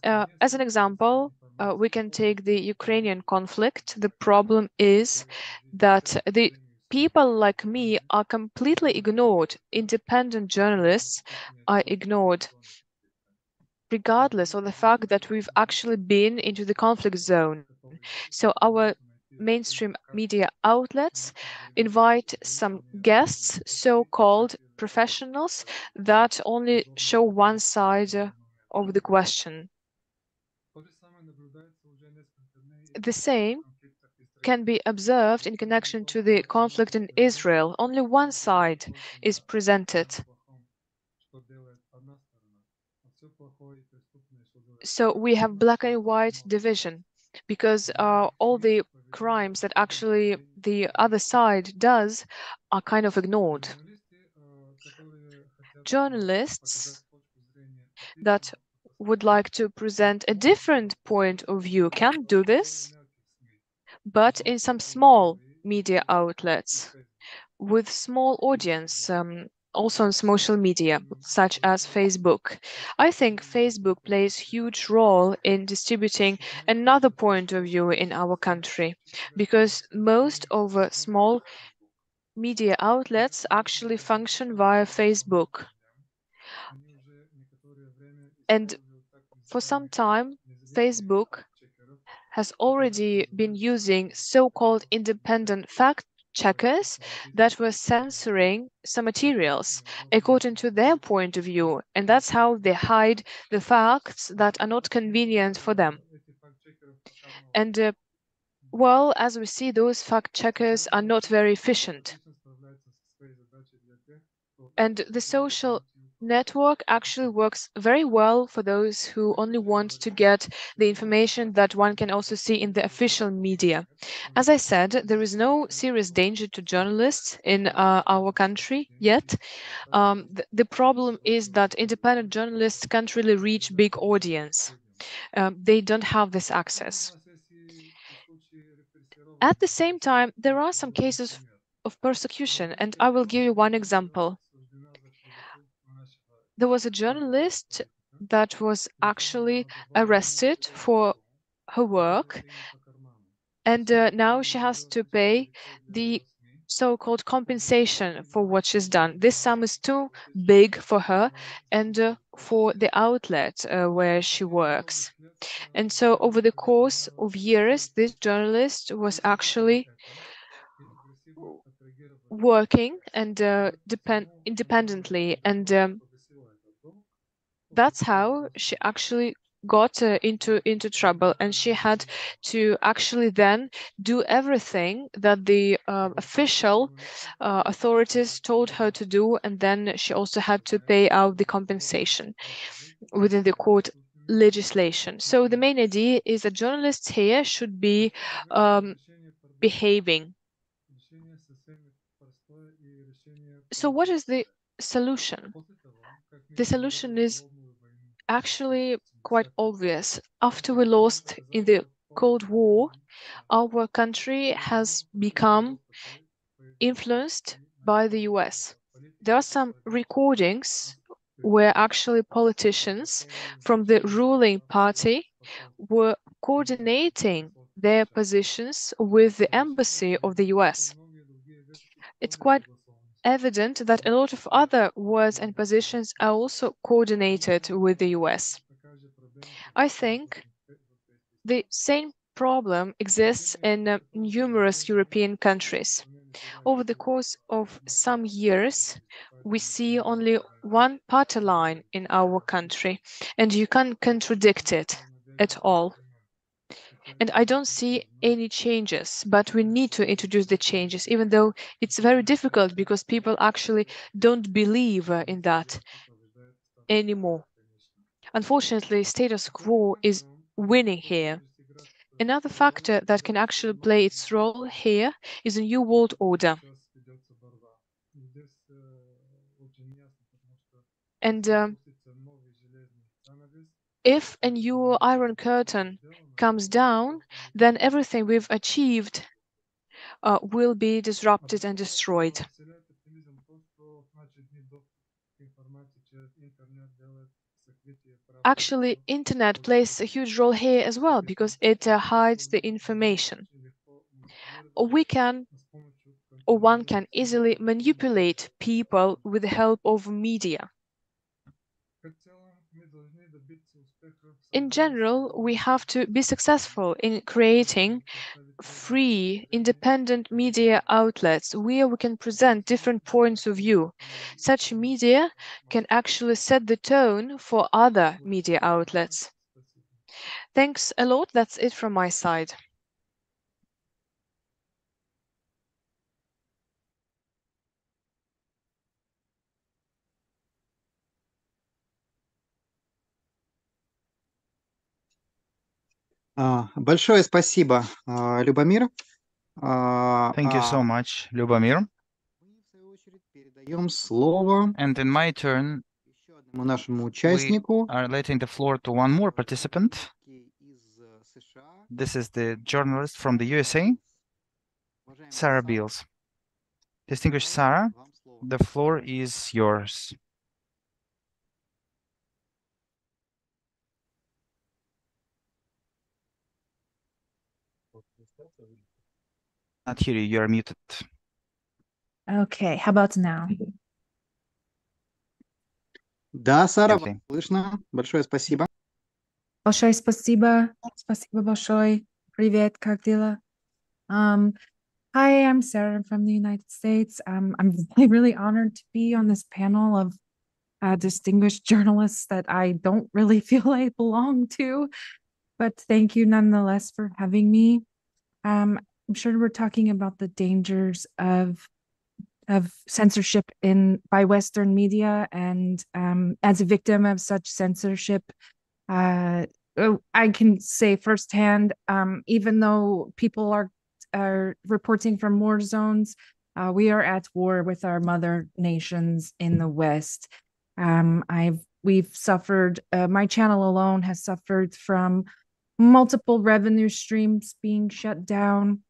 As an example, we can take the Ukrainian conflict. The problem is that the people like me are completely ignored. Independent journalists are ignored, regardless of the fact that we've actually been into the conflict zone. So our mainstream media outlets invite some guests, so-called professionals, that only show one side of the question. The same can be observed in connection to the conflict in Israel. Only one side is presented. So we have black and white division, because all the crimes that actually the other side does are kind of ignored. Journalists that would like to present a different point of view can do this, but in some small media outlets with small audience, also on social media, such as Facebook. I think Facebook plays a huge role in distributing another point of view in our country, because most of small media outlets actually function via Facebook. And for some time, Facebook has already been using so-called independent fact checkers that were censoring some materials according to their point of view, and that's how they hide the facts that are not convenient for them. And well, as we see, those fact checkers are not very efficient. And the social network actually works very well for those who only want to get the information that one can also see in the official media. As I said, there is no serious danger to journalists in our country yet. The problem is that independent journalists can't really reach big audience. They don't have this access. At the same time, there are some cases of persecution, and I will give you one example. There was a journalist that was actually arrested for her work, and now she has to pay the so-called compensation for what she's done. This sum is too big for her, and for the outlet where she works. And so over the course of years, this journalist was actually working and independently, and that's how she actually got into trouble, and she had to actually then do everything that the official authorities told her to do, and then she also had to pay out the compensation within the court legislation. So the main idea is that journalists here should be behaving. So what is the solution? The solution is actually quite obvious. After we lost in the Cold War, our country has become influenced by the US. There are some recordings where actually politicians from the ruling party were coordinating their positions with the embassy of the US. It's quite evident that a lot of other words and positions are also coordinated with the US. I think the same problem exists in numerous European countries. Over the course of some years, we see only one party line in our country, and you can't contradict it at all. And I don't see any changes, but we need to introduce the changes, even though it's very difficult because people actually don't believe in that anymore. Unfortunately, status quo is winning here. Another factor that can actually play its role here is a new world order. And if a new Iron Curtain comes down, then everything we've achieved will be disrupted and destroyed. Actually, internet plays a huge role here as well because it hides the information. We can, or one can easily manipulate people with the help of media. In general, we have to be successful in creating free, independent media outlets where we can present different points of view. Such media can actually set the tone for other media outlets. Thanks a lot. That's it from my side. Большое спасибо, Любомир. Thank you so much, Любомир. Передаем слово And in my turn, нашему we участнику. are letting the floor to one more participant. This is the journalist from the USA, Sarah Beals. Distinguished Sarah, the floor is yours. Not hear you, you are muted. Okay, how about now? Да, Сара, Okay. слышно. Большое спасибо. Большое спасибо. Спасибо большое. Привет, как дела? Hi, I'm Sarah from the United States. I'm really honored to be on this panel of distinguished journalists that I don't really feel I belong to, but thank you nonetheless for having me. I'm sure we're talking about the dangers of censorship by Western media, and as a victim of such censorship, I can say firsthand, even though people are reporting from war zones, we are at war with our mother nations in the West. We've suffered, my channel alone has suffered from multiple revenue streams being shut down,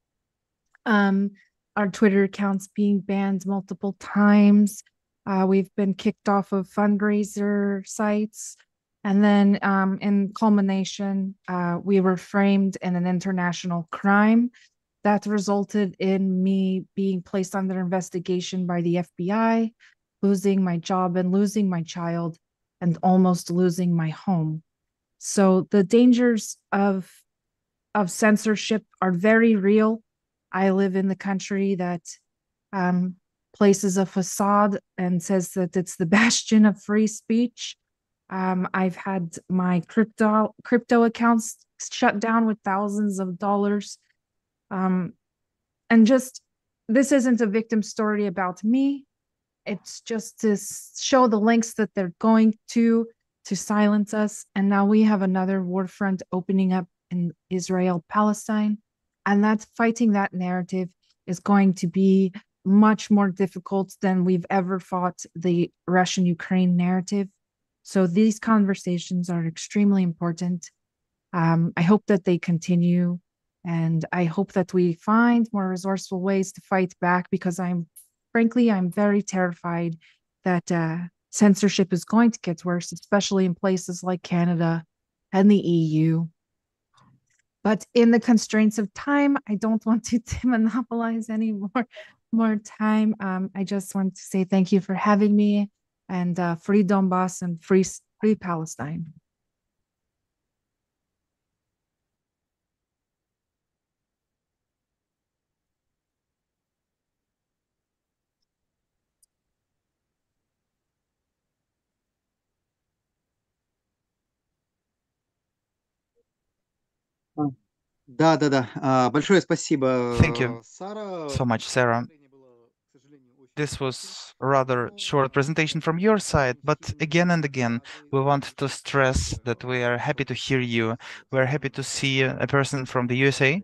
our Twitter accounts being banned multiple times. We've been kicked off of fundraiser sites. And then in culmination, we were framed in an international crime that resulted in me being placed under investigation by the FBI, losing my job and losing my child, and almost losing my home. So the dangers of censorship are very real. I live in the country that places a facade and says that it's the bastion of free speech. I've had my crypto accounts shut down with thousands of dollars. And just, this isn't a victim story about me. It's just to show the lengths that they're going to silence us. And now we have another war front opening up in Israel, Palestine. And that's fighting that narrative is going to be much more difficult than we've ever fought the Russian-Ukraine narrative. So these conversations are extremely important. I hope that they continue, and I hope that we find more resourceful ways to fight back, because I'm very terrified that censorship is going to get worse, especially in places like Canada and the EU. But in the constraints of time, I don't want to monopolize any more time. I just want to say thank you for having me, and free Donbass and free Palestine. Да. Большое спасибо, Thank you Сара. so much, Sarah. This was a rather short presentation from your side, but again and again, we want to stress that we are happy to hear you. We're happy to see a person from the USA.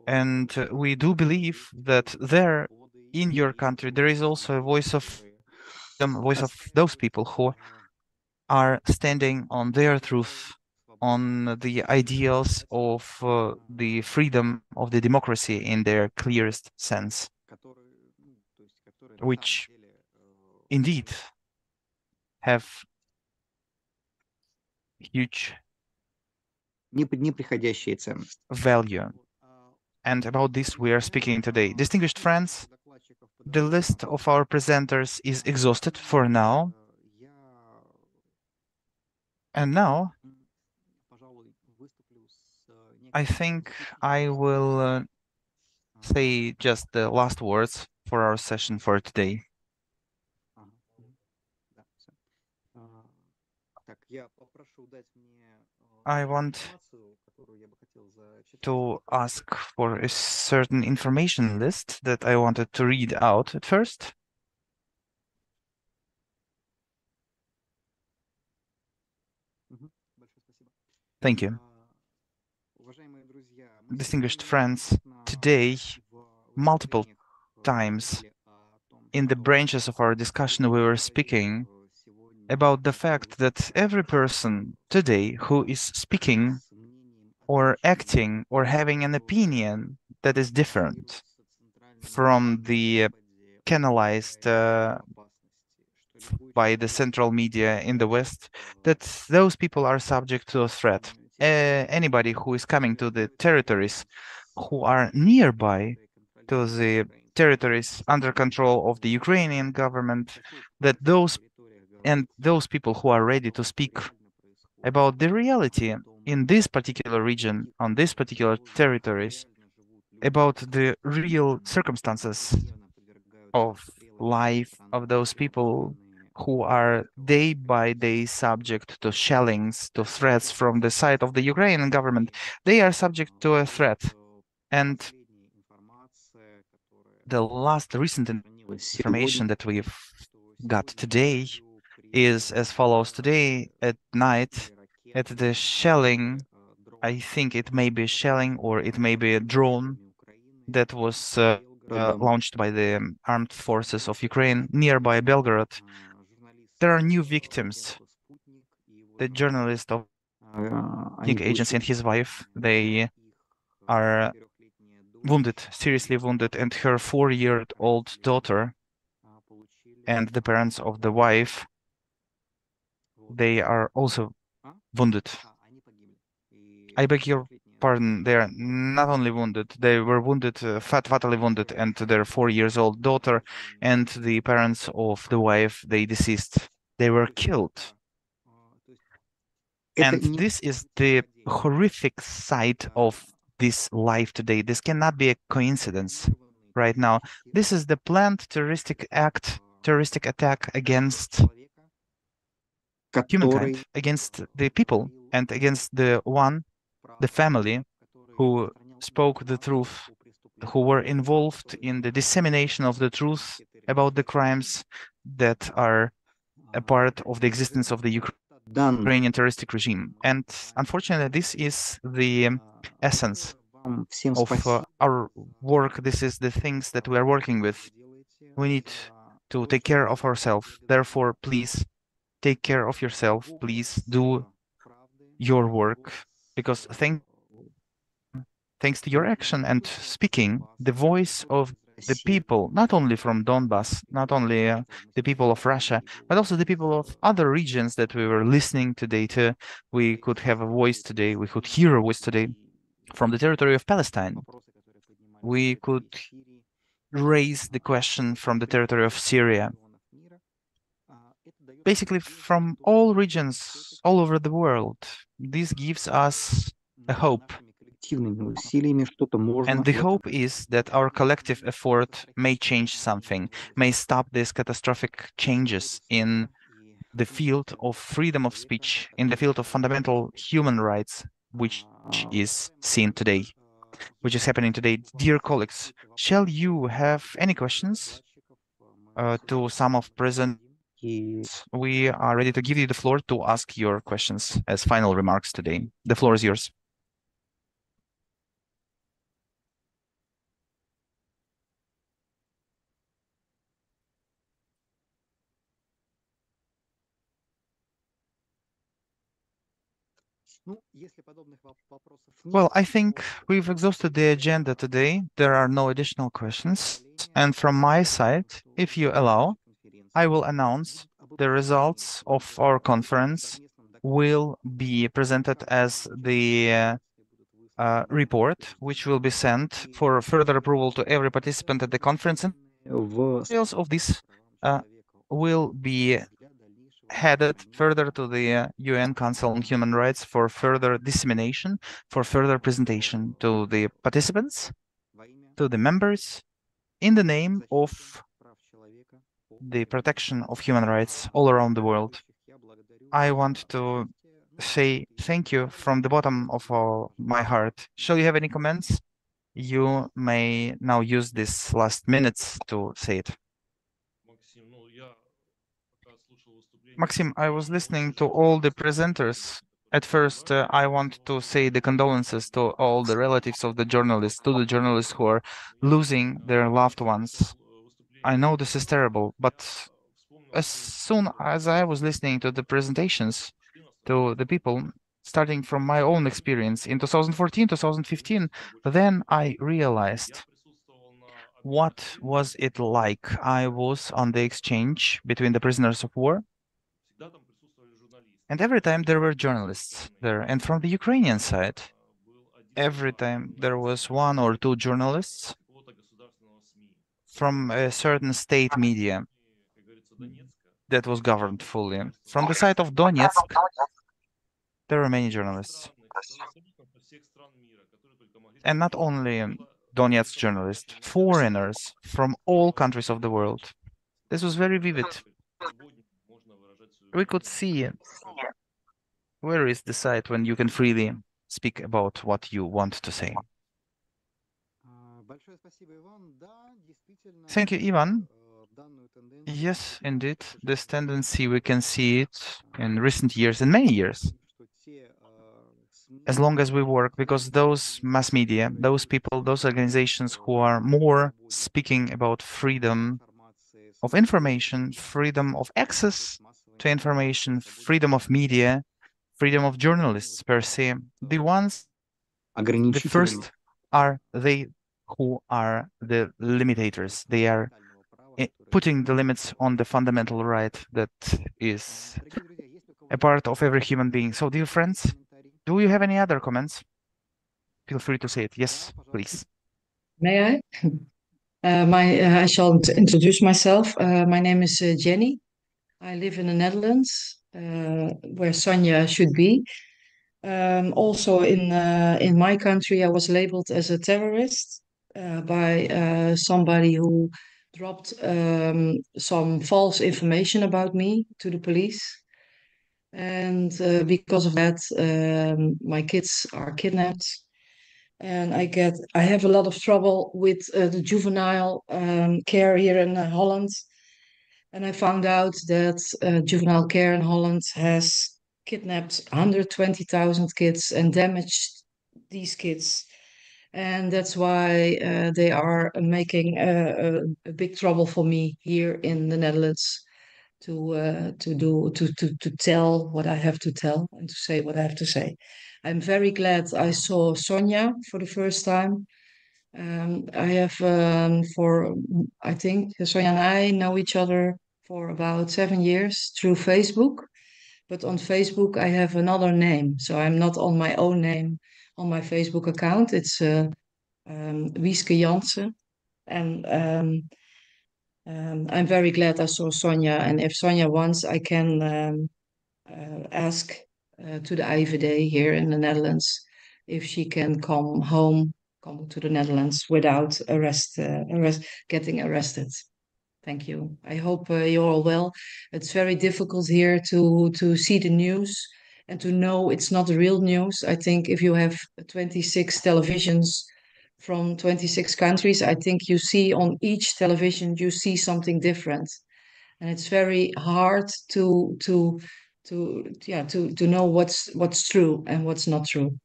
And we do believe that there, in your country, there is also a voice of those people who are standing on their truth, on the ideals of the freedom of the democracy in their clearest sense, which indeed have huge неприходящие ценности. value. And about this we are speaking today. Distinguished friends, the list of our presenters is exhausted for now. And now, I think I will say just the last words for our session for today. I want to ask for a certain information list that I wanted to read out at first. Thank you. Distinguished friends, today, multiple times in the branches of our discussion, we were speaking about the fact that every person today who is speaking or acting or having an opinion that is different from the canalized by the central media in the West, that those people are subject to a threat. Anybody who is coming to the territories who are nearby to the territories under control of the Ukrainian government, that those people who are ready to speak about the reality in this particular region, on this particular territories, about the real circumstances of life of those people who are day by day subject to shellings, to threats from the side of the Ukrainian government. They are subject to a threat. And the last recent information that we've got today is as follows. Today at night, at the shelling, I think it may be shelling or it may be a drone that was launched by the armed forces of Ukraine nearby Belgorod. There are new victims. The journalist of Sputnik agency and his wife, they are wounded, seriously wounded, and her 4-year-old daughter and the parents of the wife, they are also wounded. I beg your pardon, they are not only wounded, they were wounded, fatally wounded, and their 4-year-old daughter and the parents of the wife, they deceased. They were killed And this is the horrific side of this life today. This cannot be a coincidence right now. This is the planned terroristic attack against humankind, against the people, and against the family who spoke the truth, who were involved in the dissemination of the truth about the crimes that are a part of the existence of the Ukrainian terroristic regime. And unfortunately, this is the essence of our work. This is the things that we are working with. We need to take care of ourselves. Therefore, please take care of yourself. Please do your work, because thanks to your action and speaking, the voice of the people, not only from Donbass, not only the people of Russia, but also the people of other regions that we were listening today to, we could have a voice today, we could hear a voice today from the territory of Palestine. We could raise the question from the territory of Syria. Basically, from all regions, all over the world. This gives us a hope. And the hope is that our collective effort may change something, may stop these catastrophic changes in the field of freedom of speech, in the field of fundamental human rights, which is seen today, which is happening today. Dear colleagues, shall you have any questions to some of present? We are ready to give you the floor to ask your questions as final remarks today. The floor is yours. Well, I think we've exhausted the agenda today. There are no additional questions. And from my side, if you allow, I will announce the results of our conference will be presented as the report, which will be sent for further approval to every participant at the conference. And details of this will be headed further to the UN Council on Human Rights for further dissemination, for further presentation to the participants, to the members, in the name of the protection of human rights all around the world. I want to say thank you from the bottom of my heart. Shall you have any comments? You may now use this last minutes to say it. Maxim, I was listening to all the presenters. At first, I want to say the condolences to all the relatives of the journalists, to the journalists who are losing their loved ones. I know this is terrible, but as soon as I was listening to the presentations, to the people, starting from my own experience in 2014, 2015, then I realized what was it like. I was on the exchange between the prisoners of war, and every time there were journalists there. And from the Ukrainian side, every time there was one or two journalists from a certain state media that was governed fully. From the side of Donetsk, there were many journalists. And not only Donetsk journalists, foreigners from all countries of the world. This was very vivid. We could see where is the site when you can freely speak about what you want to say. Thank you, Ivan. Yes, indeed, this tendency, we can see it in recent years, in many years, as long as we work, because those mass media, those people, those organizations who are more speaking about freedom of information, freedom of access to information, freedom of media, freedom of journalists per se, the ones, the first are they who are the limitators. They are putting the limits on the fundamental right that is a part of every human being. So, dear friends, do you have any other comments? Feel free to say it. Yes, please. May I? I shall introduce myself. My name is Jenny. I live in the Netherlands. where Sonja should be. Also in my country, I was labeled as a terrorist by somebody who dropped some false information about me to the police. And because of that, my kids are kidnapped. And I have a lot of trouble with the juvenile care here in Holland. And I found out that juvenile care in Holland has kidnapped 120,000 kids and damaged these kids. And that's why they are making a big trouble for me here in the Netherlands to tell what I have to tell and to say what I have to say. I'm very glad I saw Sonja for the first time. I have I think Sonja and I know each other for about 7 years through Facebook. But on Facebook, I have another name. So I'm not on my own name on my Facebook account. It's Wieske Jansen. And I'm very glad I saw Sonja. And if Sonja wants, I can ask to the IVD here in the Netherlands if she can come to the Netherlands without getting arrested. Thank you. I hope you're all well. It's very difficult here to see the news and to know it's not the real news. I think if you have 26 televisions from 26 countries, I think you see on each television, you see something different. And it's very hard to know what's true and what's not true.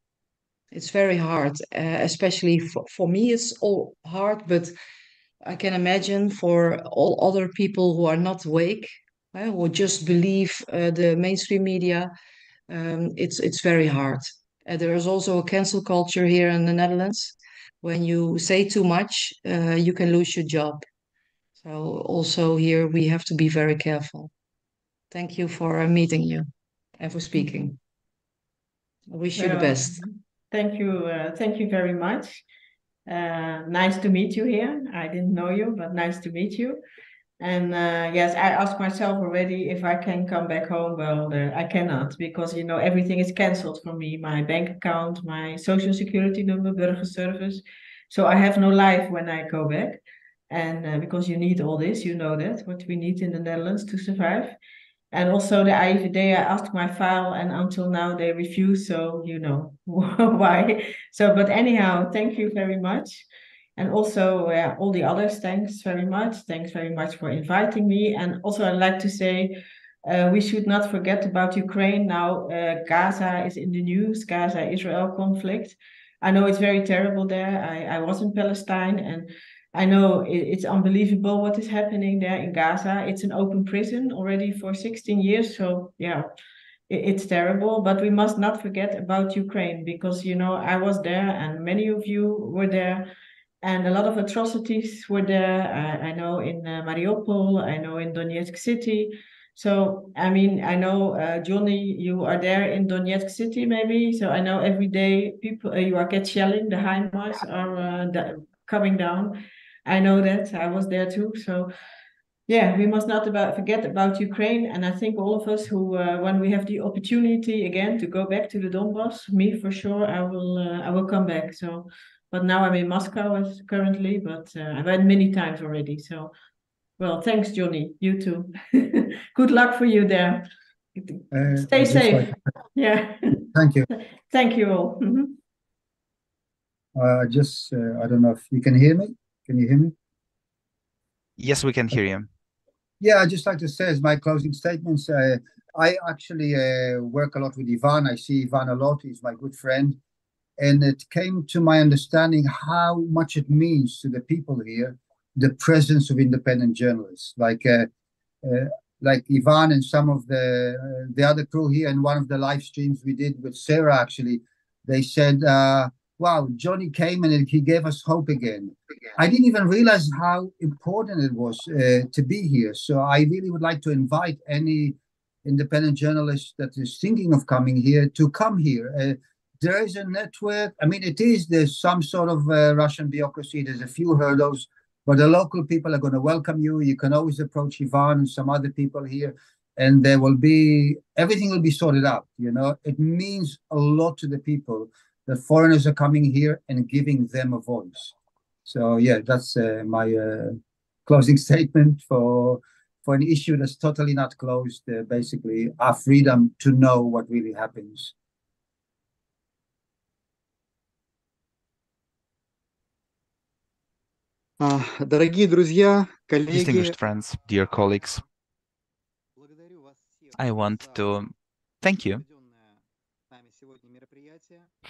It's very hard, especially for me, it's all hard, but I can imagine for all other people who are not awake, who just believe the mainstream media, it's very hard. There is also a cancel culture here in the Netherlands. When you say too much, you can lose your job. So also here we have to be very careful. Thank you for meeting you and for speaking. I wish you the best. Thank you very much. Nice to meet you here. I didn't know you, but nice to meet you. And yes, I asked myself already if I can come back home. Well, I cannot because, you know, everything is cancelled for me. My bank account, my social security number, burgerservice. So I have no life when I go back. And because you need all this, you know that, what we need in the Netherlands to survive. And also the IVD, I asked my file and until now they refuse. So, you know, why. So, but anyhow, thank you very much. And also all the others, thanks very much. Thanks very much for inviting me. And also I'd like to say, we should not forget about Ukraine now. Gaza is in the news, Gaza-Israel conflict. I know it's very terrible there. I was in Palestine and I know it's unbelievable what is happening there in Gaza. It's an open prison already for 16 years. So yeah, it's terrible, but we must not forget about Ukraine because, you know, I was there and many of you were there and a lot of atrocities were there. I know in Mariupol, I know in Donetsk city. So, I mean, I know, Johnny, you are there in Donetsk city maybe. So I know every day people, you are get shelling, the HIMARS are coming down. I know that I was there too. So yeah, we must not forget about Ukraine. And I think all of us who, when we have the opportunity again to go back to the Donbass, me for sure, I will come back. So, but now I'm in Moscow currently, but I've been many times already. So, well, thanks, Johnny. You too. Good luck for you there. Stay safe. Yeah. Thank you. Thank you all. I don't know if you can hear me. Can you hear me? Yes, we can hear you. Yeah, I'd just like to say as my closing statements, I actually work a lot with Ivan. I see Ivan a lot. He's my good friend. And it came to my understanding how much it means to the people here, the presence of independent journalists, like Ivan and some of the other crew here. And one of the live streams we did with Sarah, actually, they said, wow, Johnny came and he gave us hope again. I didn't even realize how important it was to be here. So I really would like to invite any independent journalist that is thinking of coming here to come here. There is a network. I mean, there's some sort of Russian bureaucracy. There's a few hurdles, but the local people are going to welcome you. You can always approach Ivan and some other people here. and everything will be sorted out. You know, it means a lot to the people that foreigners are coming here and giving them a voice. So yeah, that's my closing statement for an issue that's totally not closed. Basically, our freedom to know what really happens. Дорогие друзья, коллеги, Distinguished friends, dear colleagues, I want to thank you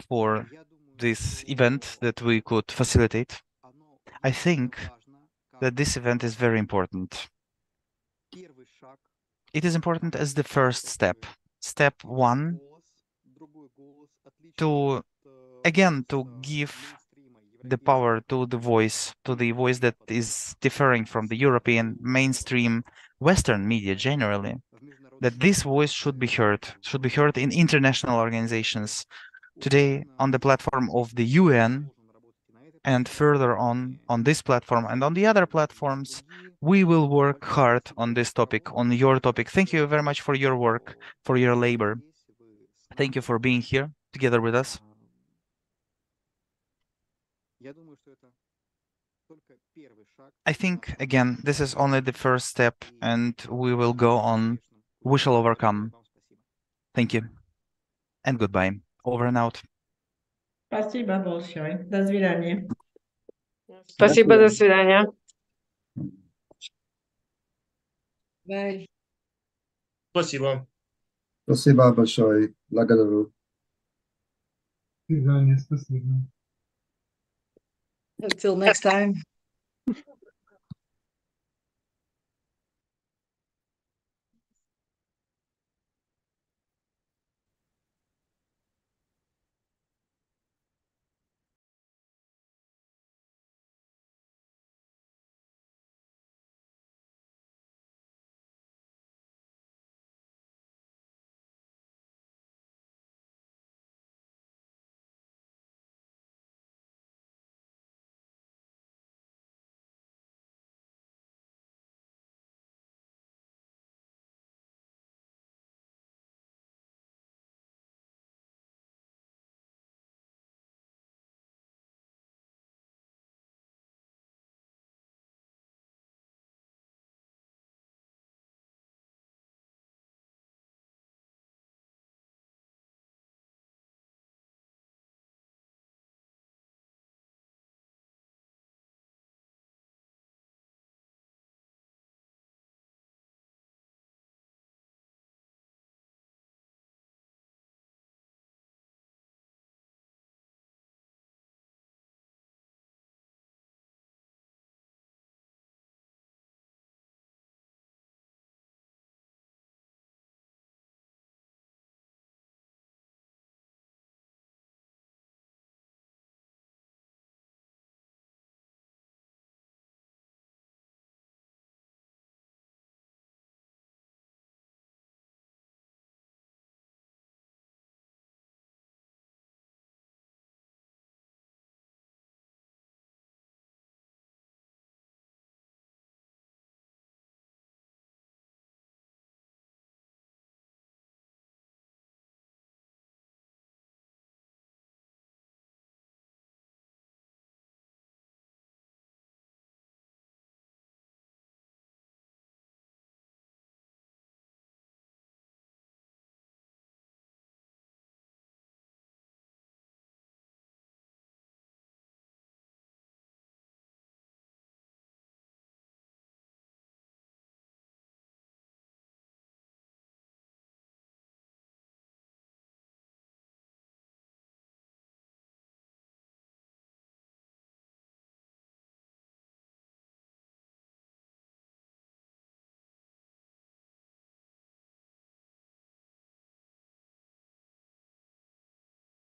for this event that we could facilitate. I think that this event is very important. It is important as the first step. Step one, to give the power to the voice that is differing from the European mainstream Western media generally, that this voice should be heard in international organizations. Today, on the platform of the UN, and further on this platform and on the other platforms, we will work hard on this topic, on your topic. Thank you very much for your work, for your labor. Thank you for being here together with us. I think, again, this is only the first step, and we will go on. We shall overcome. Thank you. And goodbye. Over and out. Спасибо большое. До свидания. Спасибо, до свидания. Bye. Спасибо. Спасибо большое. Благодарю. Спасибо. Until next time.